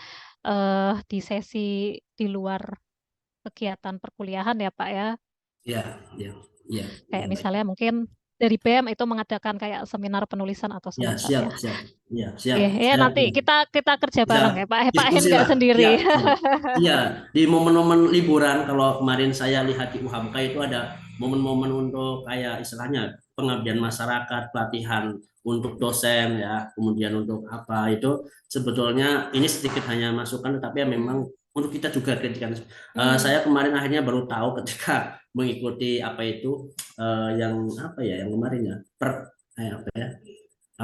di sesi di luar kegiatan perkuliahan ya Pak ya. Ya, ya, ya. Kayak Baik. misalnya mungkin dari BEM itu mengadakan kayak seminar penulisan atau Ya, semacamnya. siap. Ya, siap. Ya nanti kita kerja bareng ya Pak. Pak Hen Diskusi nggak lah. sendiri. Iya, di momen-momen liburan kalau kemarin saya lihat di UHAMKA itu ada momen-momen untuk kayak istilahnya pengabdian masyarakat, pelatihan untuk dosen ya, kemudian untuk apa itu sebetulnya ini sedikit hanya masukan tetapi ya memang untuk kita juga kritikan. Saya kemarin akhirnya baru tahu ketika mengikuti apa itu yang apa ya yang kemarin ya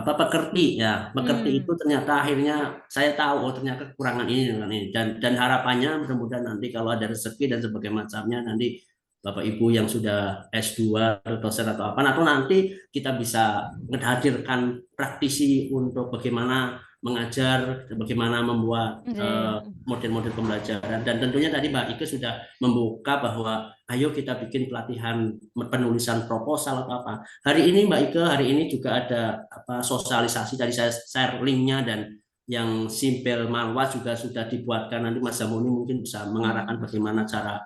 pekerti ya pekerti itu ternyata akhirnya saya tahu ternyata kekurangan ini dan harapannya mudah-mudahan nanti kalau ada rezeki dan sebagainya macamnya nanti Bapak Ibu yang sudah S2 atau dosen atau apa atau nanti kita bisa menghadirkan praktisi untuk bagaimana mengajar, bagaimana membuat model-model pembelajaran dan tentunya tadi Mbak Ike sudah membuka bahwa ayo kita bikin pelatihan penulisan proposal atau apa. Hari ini Mbak Ike, hari ini juga ada sosialisasi dari saya share linknya dan yang Simpel Malwa juga sudah dibuatkan nanti Mas Zamuni mungkin bisa mengarahkan bagaimana cara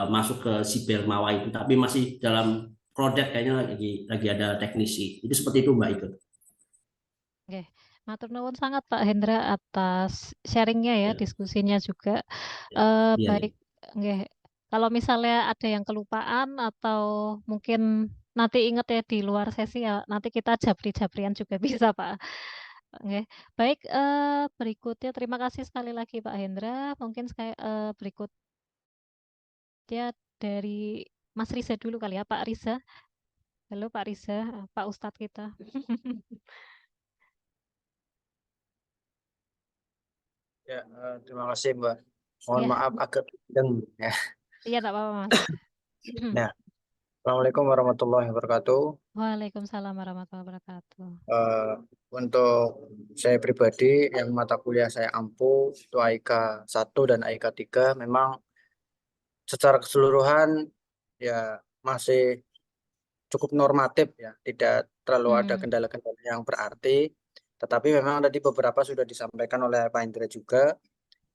masuk ke Simpel Malwa itu tapi masih dalam produk kayaknya lagi ada teknisi. Itu seperti itu Mbak Ike. Oke. Matur nuwun sangat Pak Hendra atas sharingnya ya, diskusinya juga. Baik, kalau misalnya ada yang kelupaan atau mungkin nanti ingat ya di luar sesi ya, nanti kita japri-japrian juga bisa Pak. Oke. Baik, berikutnya terima kasih sekali lagi Pak Hendra. Mungkin berikutnya dari Mas Riza dulu kali ya, Pak Riza. Halo Pak Riza, Pak Ustadz kita. Ya, terima kasih Mbak. Mohon maaf agak kenceng ya. Iya, tak apa-apa Mas. Nah, Assalamualaikum warahmatullahi wabarakatuh. Waalaikumsalam warahmatullahi wabarakatuh. Untuk saya pribadi yang mata kuliah saya ampuh itu AIK 1 dan AIK 3 memang secara keseluruhan ya masih cukup normatif ya, tidak terlalu ada kendala-kendala yang berarti. Tetapi memang tadi beberapa sudah disampaikan oleh Pak Indra juga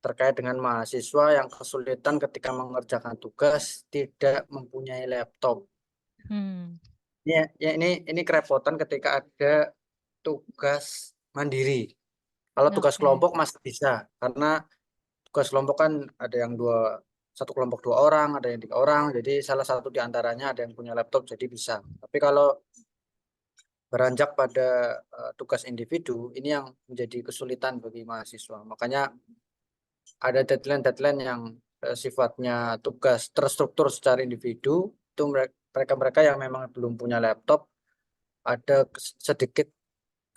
terkait dengan mahasiswa yang kesulitan ketika mengerjakan tugas tidak mempunyai laptop. Ya, ini kerepotan ketika ada tugas mandiri. Kalau tugas kelompok masih bisa, karena tugas kelompok kan ada yang satu kelompok 2 orang, ada yang 3 orang, jadi salah satu di antaranya ada yang punya laptop, jadi bisa. Tapi kalau beranjak pada tugas individu, ini yang menjadi kesulitan bagi mahasiswa. Makanya ada deadline-deadline yang sifatnya tugas terstruktur secara individu, itu mereka yang memang belum punya laptop, ada sedikit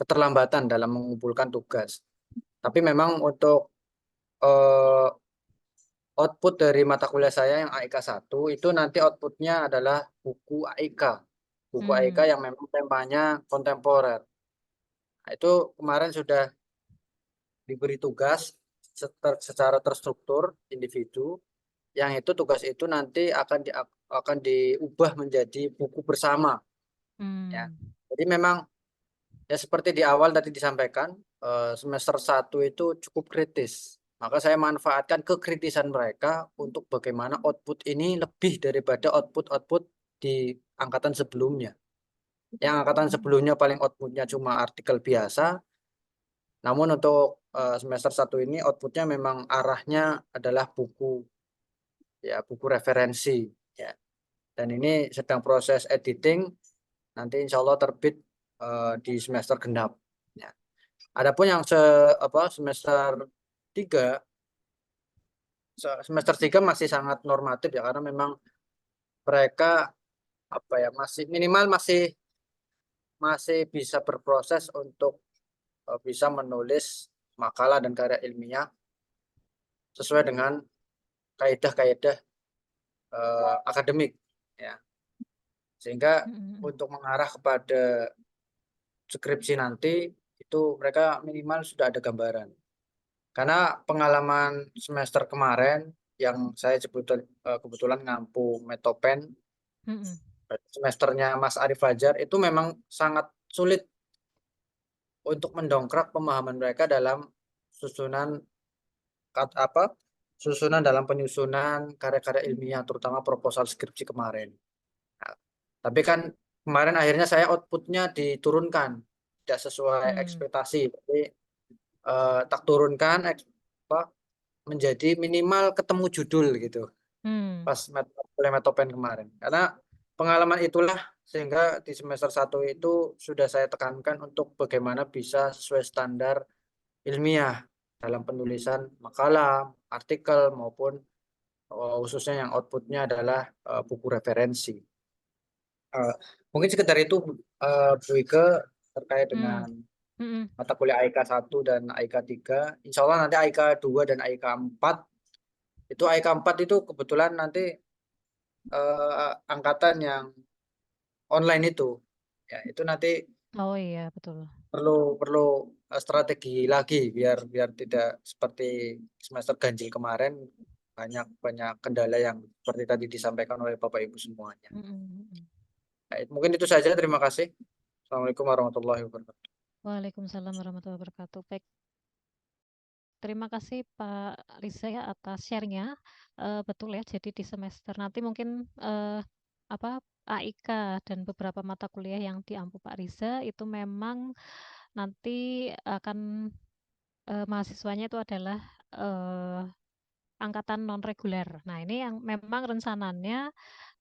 keterlambatan dalam mengumpulkan tugas. Tapi memang untuk output dari mata kuliah saya yang AIK 1 itu nanti outputnya adalah buku AIK. Buku AIK yang memang temanya kontemporer. Nah, itu kemarin sudah diberi tugas secara terstruktur individu, yang itu tugas itu nanti akan diubah menjadi buku bersama. Ya. Jadi memang ya seperti di awal tadi disampaikan, semester 1 itu cukup kritis. Maka saya manfaatkan kekritisan mereka untuk bagaimana output ini lebih daripada output-output di angkatan sebelumnya. Yang angkatan sebelumnya paling outputnya cuma artikel biasa, namun untuk semester 1 ini outputnya memang arahnya adalah buku, ya buku referensi. Ya. Dan ini sedang proses editing, nanti insya Allah terbit di semester genap. Ya. Adapun yang semester 3 masih sangat normatif ya, karena memang mereka masih minimal masih bisa berproses untuk bisa menulis makalah dan karya ilmiah sesuai dengan kaidah-kaidah akademik ya. Sehingga untuk mengarah kepada skripsi nanti itu mereka minimal sudah ada gambaran. Karena pengalaman semester kemarin yang saya kebetulan ngampu Metopen, semesternya Mas Arif Fajar, itu memang sangat sulit untuk mendongkrak pemahaman mereka dalam susunan dalam penyusunan karya-karya ilmiah, terutama proposal skripsi kemarin. Nah, tapi kan kemarin akhirnya saya outputnya diturunkan, tidak sesuai ekspektasi. Jadi tak turunkan menjadi minimal ketemu judul gitu pas oleh Metopen kemarin. Karena pengalaman itulah sehingga di semester 1 itu sudah saya tekankan untuk bagaimana bisa sesuai standar ilmiah dalam penulisan makalah, artikel maupun khususnya yang outputnya adalah buku referensi. Mungkin sekedar itu Bu Ike terkait dengan mata kuliah AIK 1 dan AIK 3. Insya Allah nanti AIK 2 dan AIK 4 itu AIK 4 itu kebetulan nanti angkatan yang online itu ya, itu nanti iya betul, perlu strategi lagi biar tidak seperti semester ganjil kemarin, banyak kendala yang seperti tadi disampaikan oleh Bapak Ibu semuanya. Nah, mungkin itu saja, terima kasih. Assalamualaikum warahmatullahi wabarakatuh. Waalaikumsalam warahmatullahi wabarakatuh. Baik, terima kasih Pak Riza ya atas share-nya. Betul ya, jadi di semester nanti mungkin AIK dan beberapa mata kuliah yang diampu Pak Riza itu memang nanti akan mahasiswanya itu adalah angkatan non reguler. Nah, ini yang memang rencananya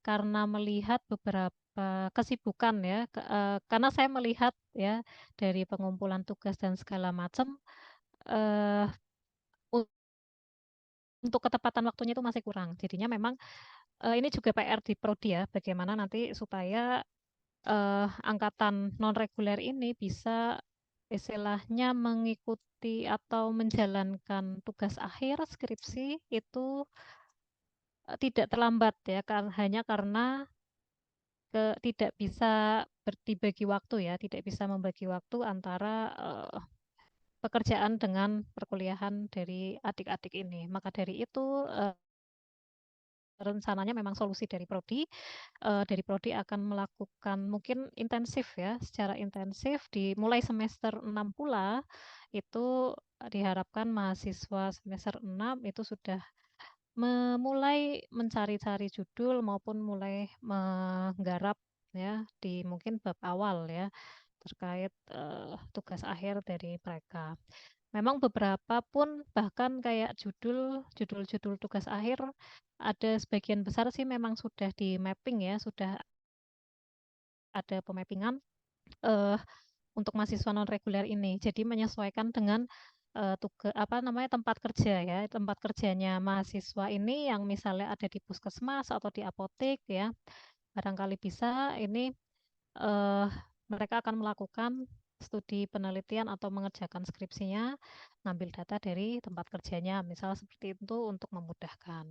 karena melihat beberapa kesibukan ya, karena saya melihat ya dari pengumpulan tugas dan segala macam untuk ketepatan waktunya itu masih kurang. Jadinya memang ini juga PR di Prodi ya, bagaimana nanti supaya angkatan non reguler ini bisa istilahnya mengikuti atau menjalankan tugas akhir skripsi itu tidak terlambat ya, hanya karena tidak bisa dibagi waktu ya, tidak bisa membagi waktu antara pekerjaan dengan perkuliahan dari adik-adik ini. Maka dari itu rencananya memang solusi dari Prodi akan melakukan mungkin intensif ya, secara intensif dimulai semester 6 pula, itu diharapkan mahasiswa semester 6 itu sudah mulai mencari-cari judul maupun mulai menggarap ya di mungkin bab awal ya terkait tugas akhir dari mereka. Memang beberapa pun bahkan kayak judul-judul tugas akhir ada sebagian besar sih memang sudah di mapping ya, sudah ada pemappingan untuk mahasiswa non reguler ini. Jadi menyesuaikan dengan tempat kerja ya, tempat kerjanya mahasiswa ini yang misalnya ada di puskesmas atau di apotek ya, barangkali bisa ini mereka akan melakukan studi penelitian atau mengerjakan skripsinya, ngambil data dari tempat kerjanya, misal seperti itu untuk memudahkan.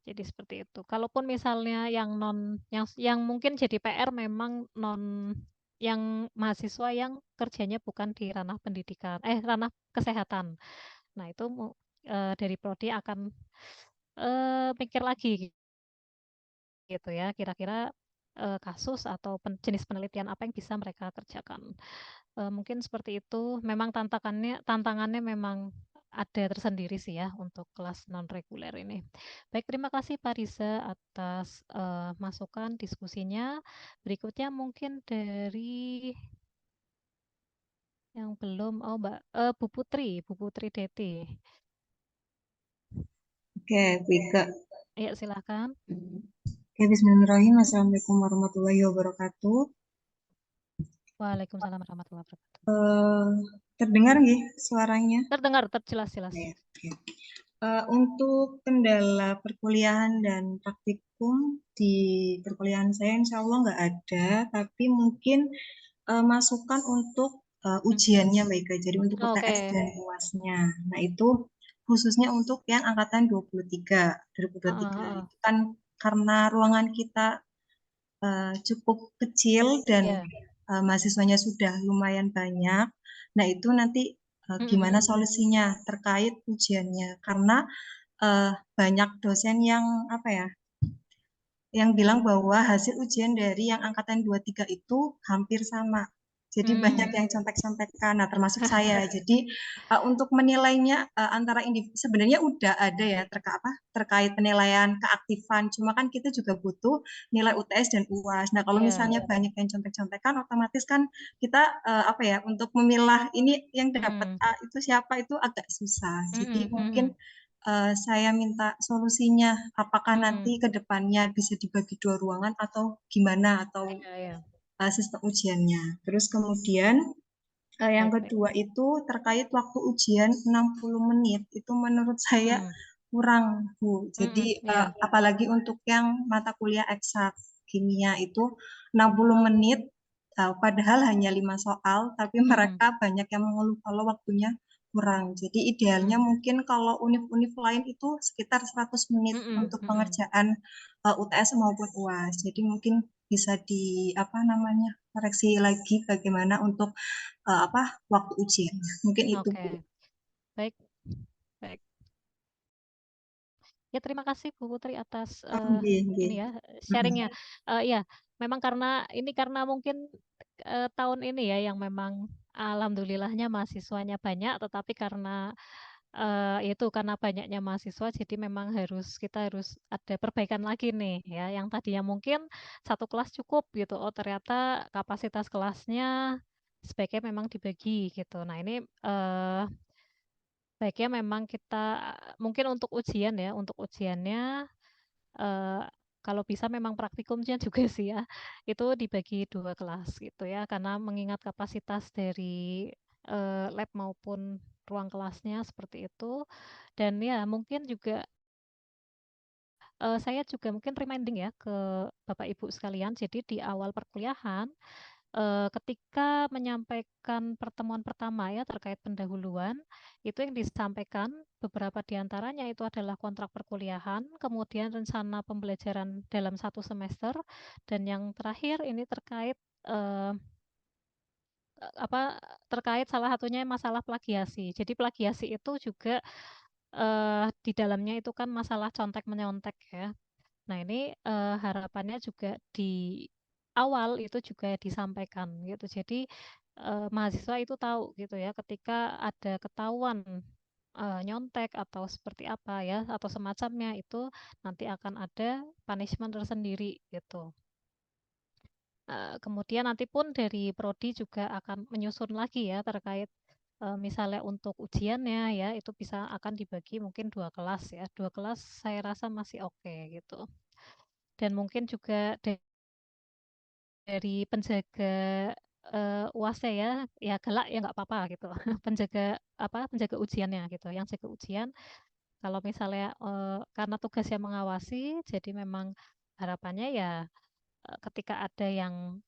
Jadi seperti itu. Kalaupun misalnya yang mungkin jadi PR memang yang mahasiswa yang kerjanya bukan di ranah pendidikan, ranah kesehatan. Nah, itu dari prodi akan pikir lagi gitu ya, kira-kira kasus atau jenis penelitian apa yang bisa mereka kerjakan. Mungkin seperti itu. Memang tantangannya memang ada tersendiri sih ya untuk kelas non reguler ini. Baik, terima kasih Pak Riza atas masukan diskusinya. Berikutnya mungkin dari yang belum, Mbak Bu Putri Deti. Oke, Bu Ika. Ya, silakan. Oke, bismillahirrahmanirrahim. Assalamualaikum warahmatullahi wabarakatuh. Waalaikumsalam warahmatullahi wabarakatuh. Terdengar nggih suaranya? Terdengar, jelas. Ya, oke. Untuk kendala perkuliahan dan praktikum di perkuliahan saya insya Allah nggak ada, tapi mungkin masukan untuk ujiannya Mbak Ika, jadi untuk UTS dan UAS-nya. Nah itu khususnya untuk yang angkatan 2023 itu kan karena ruangan kita cukup kecil dan mahasiswanya sudah lumayan banyak. Nah itu nanti gimana solusinya terkait ujiannya, karena banyak dosen yang yang bilang bahwa hasil ujian dari yang angkatan 23 itu hampir sama. Jadi banyak yang contek-contekan, nah termasuk saya. Jadi untuk menilainya antara individu sebenarnya udah ada ya terkait penilaian keaktifan. Cuma kan kita juga butuh nilai UTS dan UAS. Nah kalau misalnya banyak yang contek-contekan, otomatis kan kita untuk memilah ini yang dapat A itu siapa itu agak susah. Jadi mungkin saya minta solusinya, apakah nanti ke depannya bisa dibagi 2 ruangan atau gimana, atau sistem ujiannya. Terus kemudian yang kedua itu terkait waktu ujian 60 menit, itu menurut saya kurang, Bu. Jadi apalagi untuk yang mata kuliah eksak kimia itu 60 menit, padahal hanya 5 soal, tapi mereka banyak yang mengeluh kalau waktunya kurang. Jadi idealnya mungkin kalau univ-univ lain itu sekitar 100 menit untuk pengerjaan UTS maupun UAS. Jadi mungkin bisa koreksi lagi bagaimana untuk waktu ujian. Mungkin itu, Bu. Baik. Ya, terima kasih Bu Putri atas ini ya sharingnya. Ya, memang karena mungkin tahun ini ya yang memang alhamdulillahnya mahasiswanya banyak, tetapi karena itu karena banyaknya mahasiswa, jadi memang kita harus ada perbaikan lagi nih ya. Yang tadinya mungkin satu kelas cukup gitu, ternyata kapasitas kelasnya sebaiknya memang dibagi gitu. Nah ini baiknya memang kita mungkin untuk ujiannya kalau bisa memang praktikumnya juga sih ya, itu dibagi 2 kelas gitu ya, karena mengingat kapasitas dari lab maupun ruang kelasnya seperti itu. Dan ya mungkin juga saya juga mungkin reminding ya ke Bapak Ibu sekalian, jadi di awal perkuliahan ketika menyampaikan pertemuan pertama ya terkait pendahuluan, itu yang disampaikan beberapa di antaranya itu adalah kontrak perkuliahan, kemudian rencana pembelajaran dalam 1 semester, dan yang terakhir ini terkait terkait salah satunya masalah plagiasi. Jadi plagiasi itu juga di dalamnya itu kan masalah contek-menyontek ya. Nah ini harapannya juga di awal itu juga disampaikan gitu. Jadi mahasiswa itu tahu gitu ya ketika ada ketahuan nyontek atau seperti apa ya atau semacamnya, itu nanti akan ada punishment tersendiri gitu. Kemudian nanti pun dari prodi juga akan menyusun lagi ya terkait misalnya untuk ujiannya ya itu akan dibagi mungkin 2 kelas ya. 2 kelas saya rasa masih oke gitu. Dan mungkin juga dari penjaga UAS-nya ya galak ya nggak apa-apa gitu. Penjaga ujiannya gitu, yang jaga ujian kalau misalnya karena tugasnya mengawasi, jadi memang harapannya ya ketika ada yang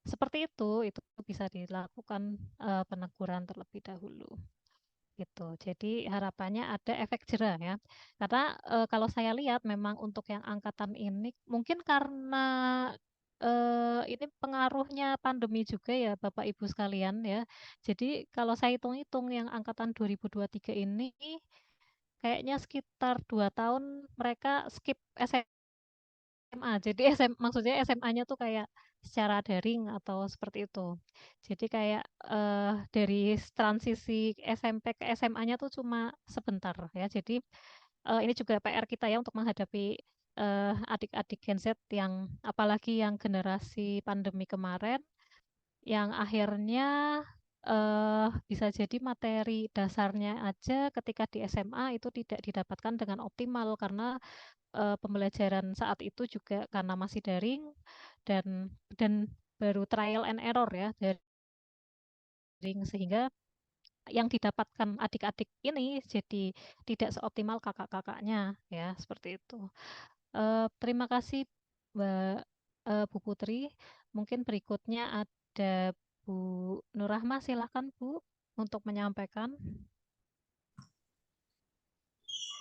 seperti itu bisa dilakukan peneguran terlebih dahulu. Gitu. Jadi harapannya ada efek jera ya. Karena kalau saya lihat memang untuk yang angkatan ini mungkin karena ini pengaruhnya pandemi juga ya Bapak Ibu sekalian ya. Jadi kalau saya hitung-hitung yang angkatan 2023 ini kayaknya sekitar 2 tahun mereka skip SMA. Jadi maksudnya SMA-nya tuh kayak secara daring atau seperti itu. Jadi kayak dari transisi SMP ke SMA-nya tuh cuma sebentar ya. Jadi ini juga PR kita ya untuk menghadapi adik-adik Gen Z yang apalagi yang generasi pandemi kemarin yang akhirnya bisa jadi materi dasarnya aja ketika di SMA itu tidak didapatkan dengan optimal karena pembelajaran saat itu juga karena masih daring dan baru trial and error ya daring sehingga yang didapatkan adik-adik ini jadi tidak seoptimal kakak-kakaknya ya seperti itu. Terima kasih Mbak Bu Putri. Mungkin berikutnya ada Bu Nurrahma, silakan Bu untuk menyampaikan.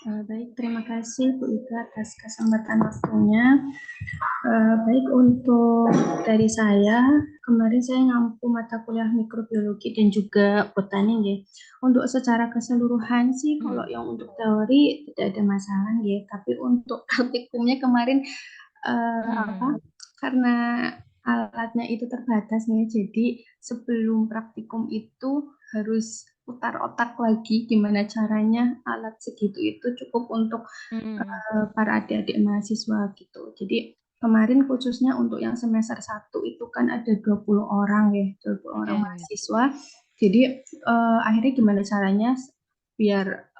Baik, terima kasih Bu Ika atas kesempatan waktunya. Baik, untuk dari saya, kemarin saya ngampu mata kuliah mikrobiologi dan juga botani ya. Untuk secara keseluruhan sih, kalau yang untuk teori tidak ada masalah ya. Tapi untuk praktikumnya kemarin karena alatnya itu terbatas nih, jadi sebelum praktikum itu harus putar otak lagi gimana caranya alat segitu itu cukup untuk para adik-adik mahasiswa gitu. Jadi kemarin khususnya untuk yang semester 1 itu kan ada 20 orang ya, 20 orang mahasiswa. Jadi akhirnya gimana caranya biar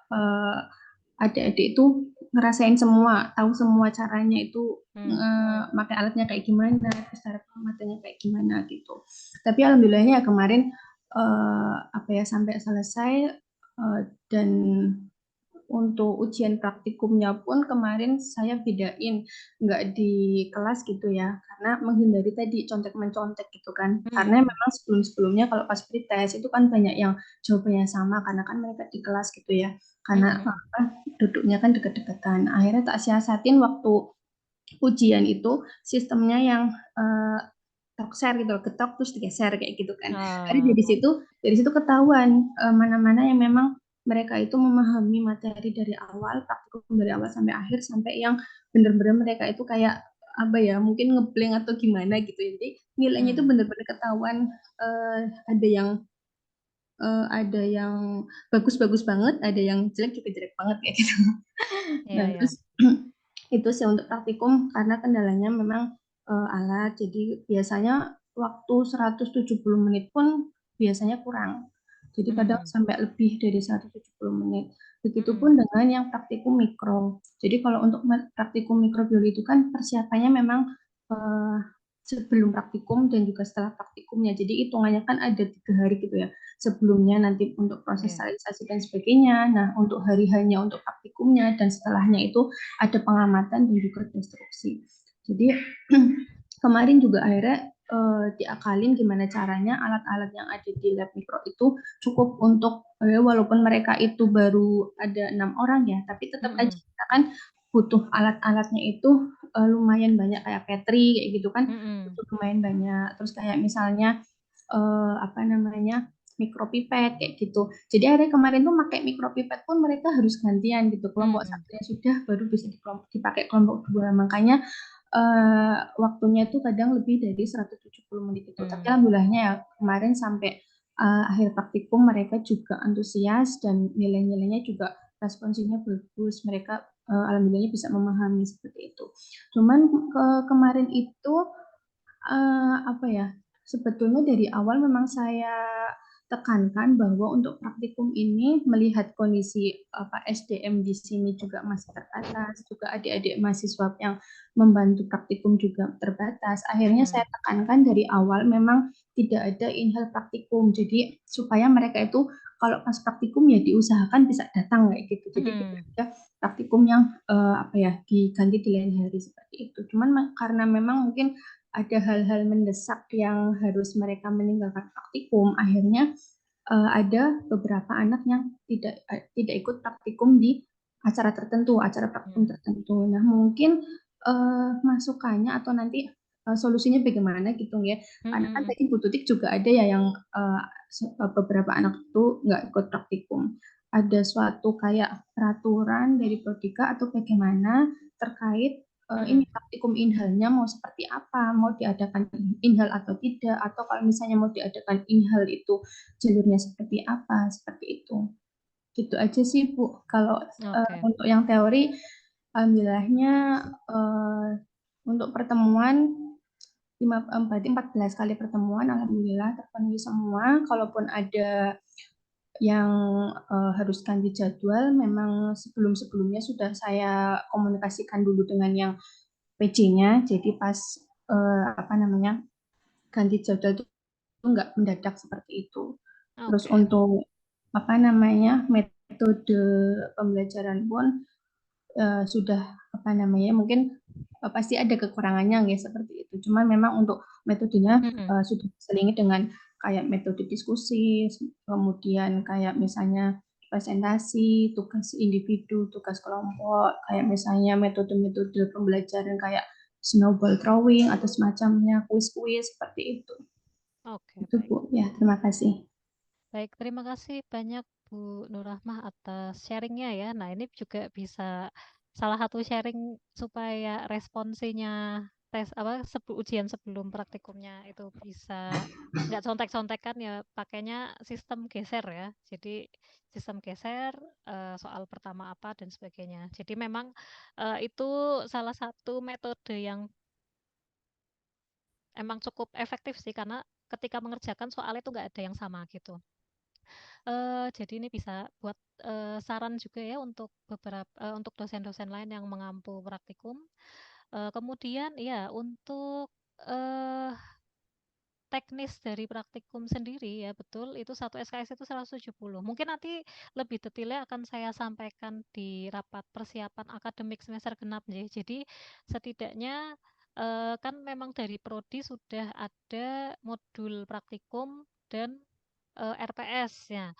adik-adik itu ngerasain semua, tahu semua caranya itu pakai alatnya kayak gimana, terus cara pengamatannya kayak gimana gitu. Tapi alhamdulillahnya kemarin sampai selesai dan untuk ujian praktikumnya pun kemarin saya bedain nggak di kelas gitu ya, karena menghindari tadi contek-mencontek gitu kan. Karena memang sebelum-sebelumnya kalau pas pretest itu kan banyak yang jawabannya sama karena kan mereka di kelas gitu ya. Karena duduknya kan deket-deketan. Akhirnya tak siasatin waktu ujian itu sistemnya yang talk share gitu, ketok terus digeser kayak gitu kan. Jadi dari situ ketahuan mana-mana yang memang mereka itu memahami materi dari awal, praktikum dari awal sampai akhir, sampai yang benar-benar mereka itu kayak apa ya, mungkin ngeblank atau gimana gitu. Jadi nilainya itu benar-benar ketahuan ada yang bagus-bagus banget, ada yang jelek juga jelek banget kayak gitu. Nah, terus itu sih untuk praktikum karena kendalanya memang alat. Jadi biasanya waktu 170 menit pun biasanya kurang. Jadi kadang sampai lebih dari 170 menit. Begitupun dengan yang praktikum mikro. Jadi kalau untuk praktikum mikrobiologi itu kan persiapannya memang sebelum praktikum dan juga setelah praktikumnya. Jadi hitungannya kan ada 3 hari gitu ya. Sebelumnya nanti untuk proses sterilisasi dan sebagainya. Nah, untuk hari hanya untuk praktikumnya dan setelahnya itu ada pengamatan dan juga destruksi. Jadi kemarin juga akhirnya diakalin gimana caranya alat-alat yang ada di lab mikro itu cukup untuk walaupun mereka itu baru ada 6 orang ya, tapi tetap aja kita kan butuh alat-alatnya itu lumayan banyak kayak Petri kayak gitu kan, butuh lumayan banyak. Terus kayak misalnya mikropipet kayak gitu. Jadi akhirnya kemarin tuh pakai mikropipet pun mereka harus gantian gitu. Kelompok satunya sudah baru bisa dipakai kelompok 2. Makanya waktunya itu kadang lebih dari 170 menit itu. Tapi alhamdulillahnya ya kemarin sampai akhir praktikum mereka juga antusias dan nilai-nilainya juga responsinya bagus. Mereka alhamdulillahnya bisa memahami seperti itu. Cuman kemarin itu sebetulnya dari awal memang saya tekankan bahwa untuk praktikum ini melihat kondisi SDM di sini juga masih terbatas, juga adik-adik mahasiswa yang membantu praktikum juga terbatas. Akhirnya saya tekankan dari awal memang tidak ada in-house praktikum. Jadi supaya mereka itu kalau pas praktikum ya diusahakan bisa datang kayak gitu. Jadi tidak ada praktikum yang diganti di lain hari seperti itu. Cuman karena memang mungkin ada hal-hal mendesak yang harus mereka meninggalkan praktikum, akhirnya ada beberapa anak yang tidak ikut praktikum di acara tertentu, acara praktikum tertentu. Nah, mungkin masukannya atau nanti solusinya bagaimana gitu ya. Karena kan tadi Bu Tutik juga ada ya yang beberapa anak itu nggak ikut praktikum. Ada suatu kayak peraturan dari Prodika atau bagaimana terkait ini praktikum inhalnya mau seperti apa, mau diadakan inhal atau tidak, atau kalau misalnya mau diadakan inhal itu jalurnya seperti apa, seperti itu. Gitu aja sih Bu. Kalau untuk yang teori, alhamdulillahnya untuk pertemuan berarti 14 kali pertemuan, alhamdulillah terpenuhi semua. Kalaupun ada yang harus ganti jadwal, memang sebelum-sebelumnya sudah saya komunikasikan dulu dengan yang PJ-nya, jadi pas ganti jadwal itu nggak mendadak seperti itu. Terus untuk metode pembelajaran pun sudah mungkin pasti ada kekurangannya ya seperti itu. Cuman memang untuk metodenya sudah diselingi dengan kayak metode diskusi, kemudian kayak misalnya presentasi, tugas individu, tugas kelompok, kayak misalnya metode-metode pembelajaran kayak snowball drawing atau semacamnya, kuis-kuis seperti itu. Itu Bu, ya terima kasih. Baik, terima kasih banyak Bu Nur Rahmah atas sharingnya ya. Nah, ini juga bisa salah satu sharing supaya responsinya ujian sebelum praktikumnya itu bisa nggak contek-contekan ya, pakainya sistem geser ya. Jadi sistem geser soal pertama apa dan sebagainya. Jadi memang itu salah satu metode yang emang cukup efektif sih, karena ketika mengerjakan soal itu nggak ada yang sama gitu. Jadi ini bisa buat saran juga ya untuk untuk dosen-dosen lain yang mengampu praktikum. Kemudian ya untuk teknis dari praktikum sendiri ya, betul itu 1 SKS itu 170. Mungkin nanti lebih detailnya akan saya sampaikan di rapat persiapan akademik semester genap ya. Jadi setidaknya kan memang dari prodi sudah ada modul praktikum dan RPS ya.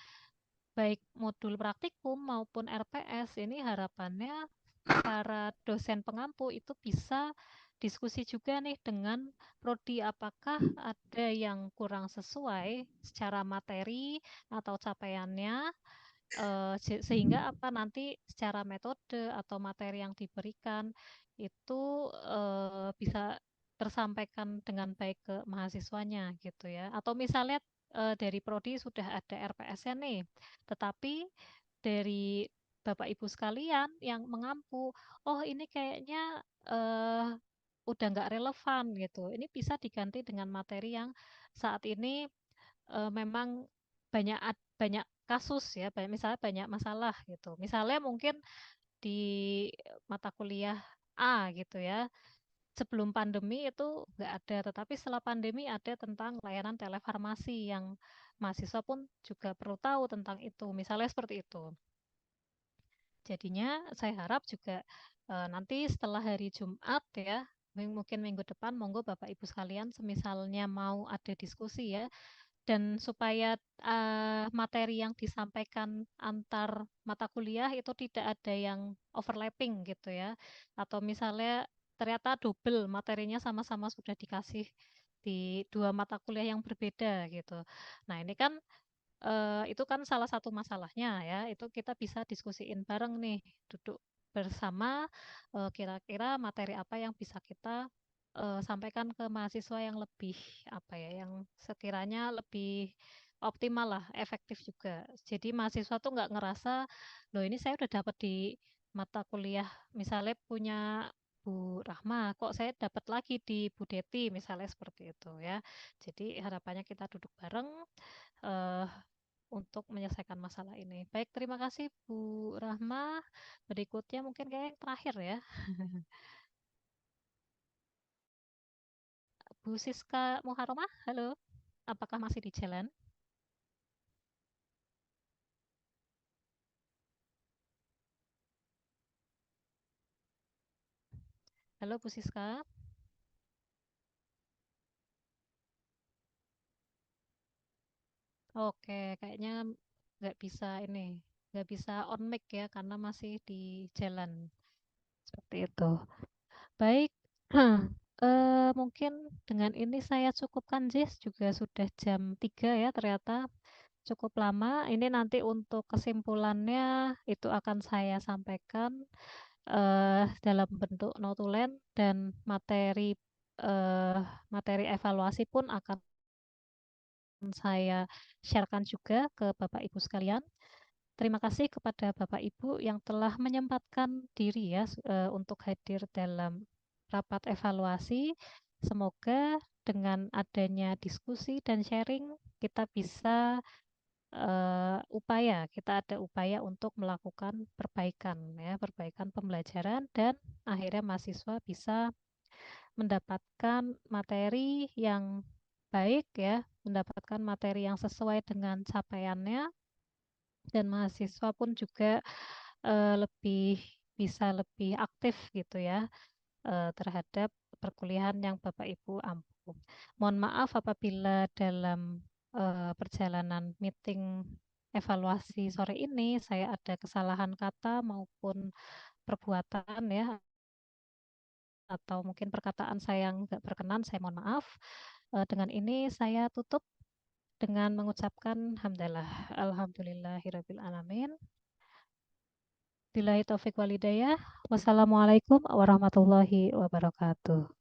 Baik modul praktikum maupun RPS ini harapannya para dosen pengampu itu bisa diskusi juga nih dengan prodi, apakah ada yang kurang sesuai secara materi atau capaiannya, sehingga apa nanti secara metode atau materi yang diberikan itu bisa tersampaikan dengan baik ke mahasiswanya gitu ya. Atau misalnya dari prodi sudah ada RPS-nya nih, tetapi dari Bapak Ibu sekalian yang mengampu, oh ini kayaknya udah nggak relevan gitu. Ini bisa diganti dengan materi yang saat ini memang banyak kasus ya, misalnya banyak masalah gitu. Misalnya mungkin di mata kuliah A gitu ya, sebelum pandemi itu nggak ada, tetapi setelah pandemi ada tentang layanan telefarmasi yang mahasiswa pun juga perlu tahu tentang itu, misalnya seperti itu. Jadinya saya harap juga nanti setelah hari Jumat ya, mungkin minggu depan, monggo Bapak Ibu sekalian semisalnya mau ada diskusi ya, dan supaya materi yang disampaikan antar mata kuliah itu tidak ada yang overlapping gitu ya, atau misalnya ternyata double materinya sama-sama sudah dikasih di 2 mata kuliah yang berbeda gitu. Nah ini kan itu kan salah satu masalahnya ya, itu kita bisa diskusiin bareng nih, duduk bersama kira-kira materi apa yang bisa kita sampaikan ke mahasiswa yang lebih apa ya, yang sekiranya lebih optimal lah, efektif juga. Jadi mahasiswa tuh nggak ngerasa, loh ini saya udah dapat di mata kuliah misalnya punya Bu Rahma, kok saya dapat lagi di Bu Deti misalnya seperti itu ya. Jadi harapannya kita duduk bareng eh, untuk menyelesaikan masalah ini. Baik, terima kasih Bu Rahma. Berikutnya mungkin kayak yang terakhir ya. Bu Siska Muharromah, halo. Apakah masih di jalan? Halo Bu Siska. Oke, kayaknya nggak bisa on mic ya karena masih di jalan seperti itu. Baik, mungkin dengan ini saya cukupkan, Jis, juga sudah jam 3 ya ternyata cukup lama. Ini nanti untuk kesimpulannya itu akan saya sampaikan dalam bentuk notulen dan materi evaluasi pun akan saya sharekan juga ke Bapak Ibu sekalian. Terima kasih kepada Bapak Ibu yang telah menyempatkan diri ya untuk hadir dalam rapat evaluasi. Semoga dengan adanya diskusi dan sharing kita bisa kita ada upaya untuk melakukan perbaikan ya, perbaikan pembelajaran dan akhirnya mahasiswa bisa mendapatkan materi yang baik ya, mendapatkan materi yang sesuai dengan capaiannya dan mahasiswa pun juga bisa lebih aktif gitu ya terhadap perkuliahan yang Bapak Ibu ampu. Mohon maaf apabila dalam perjalanan meeting evaluasi sore ini saya ada kesalahan kata maupun perbuatan ya atau mungkin perkataan saya yang nggak berkenan, saya mohon maaf. Dengan ini saya tutup dengan mengucapkan alhamdulillahirabbil alamin. Billahi taufik walhidayah. Wassalamualaikum warahmatullahi wabarakatuh.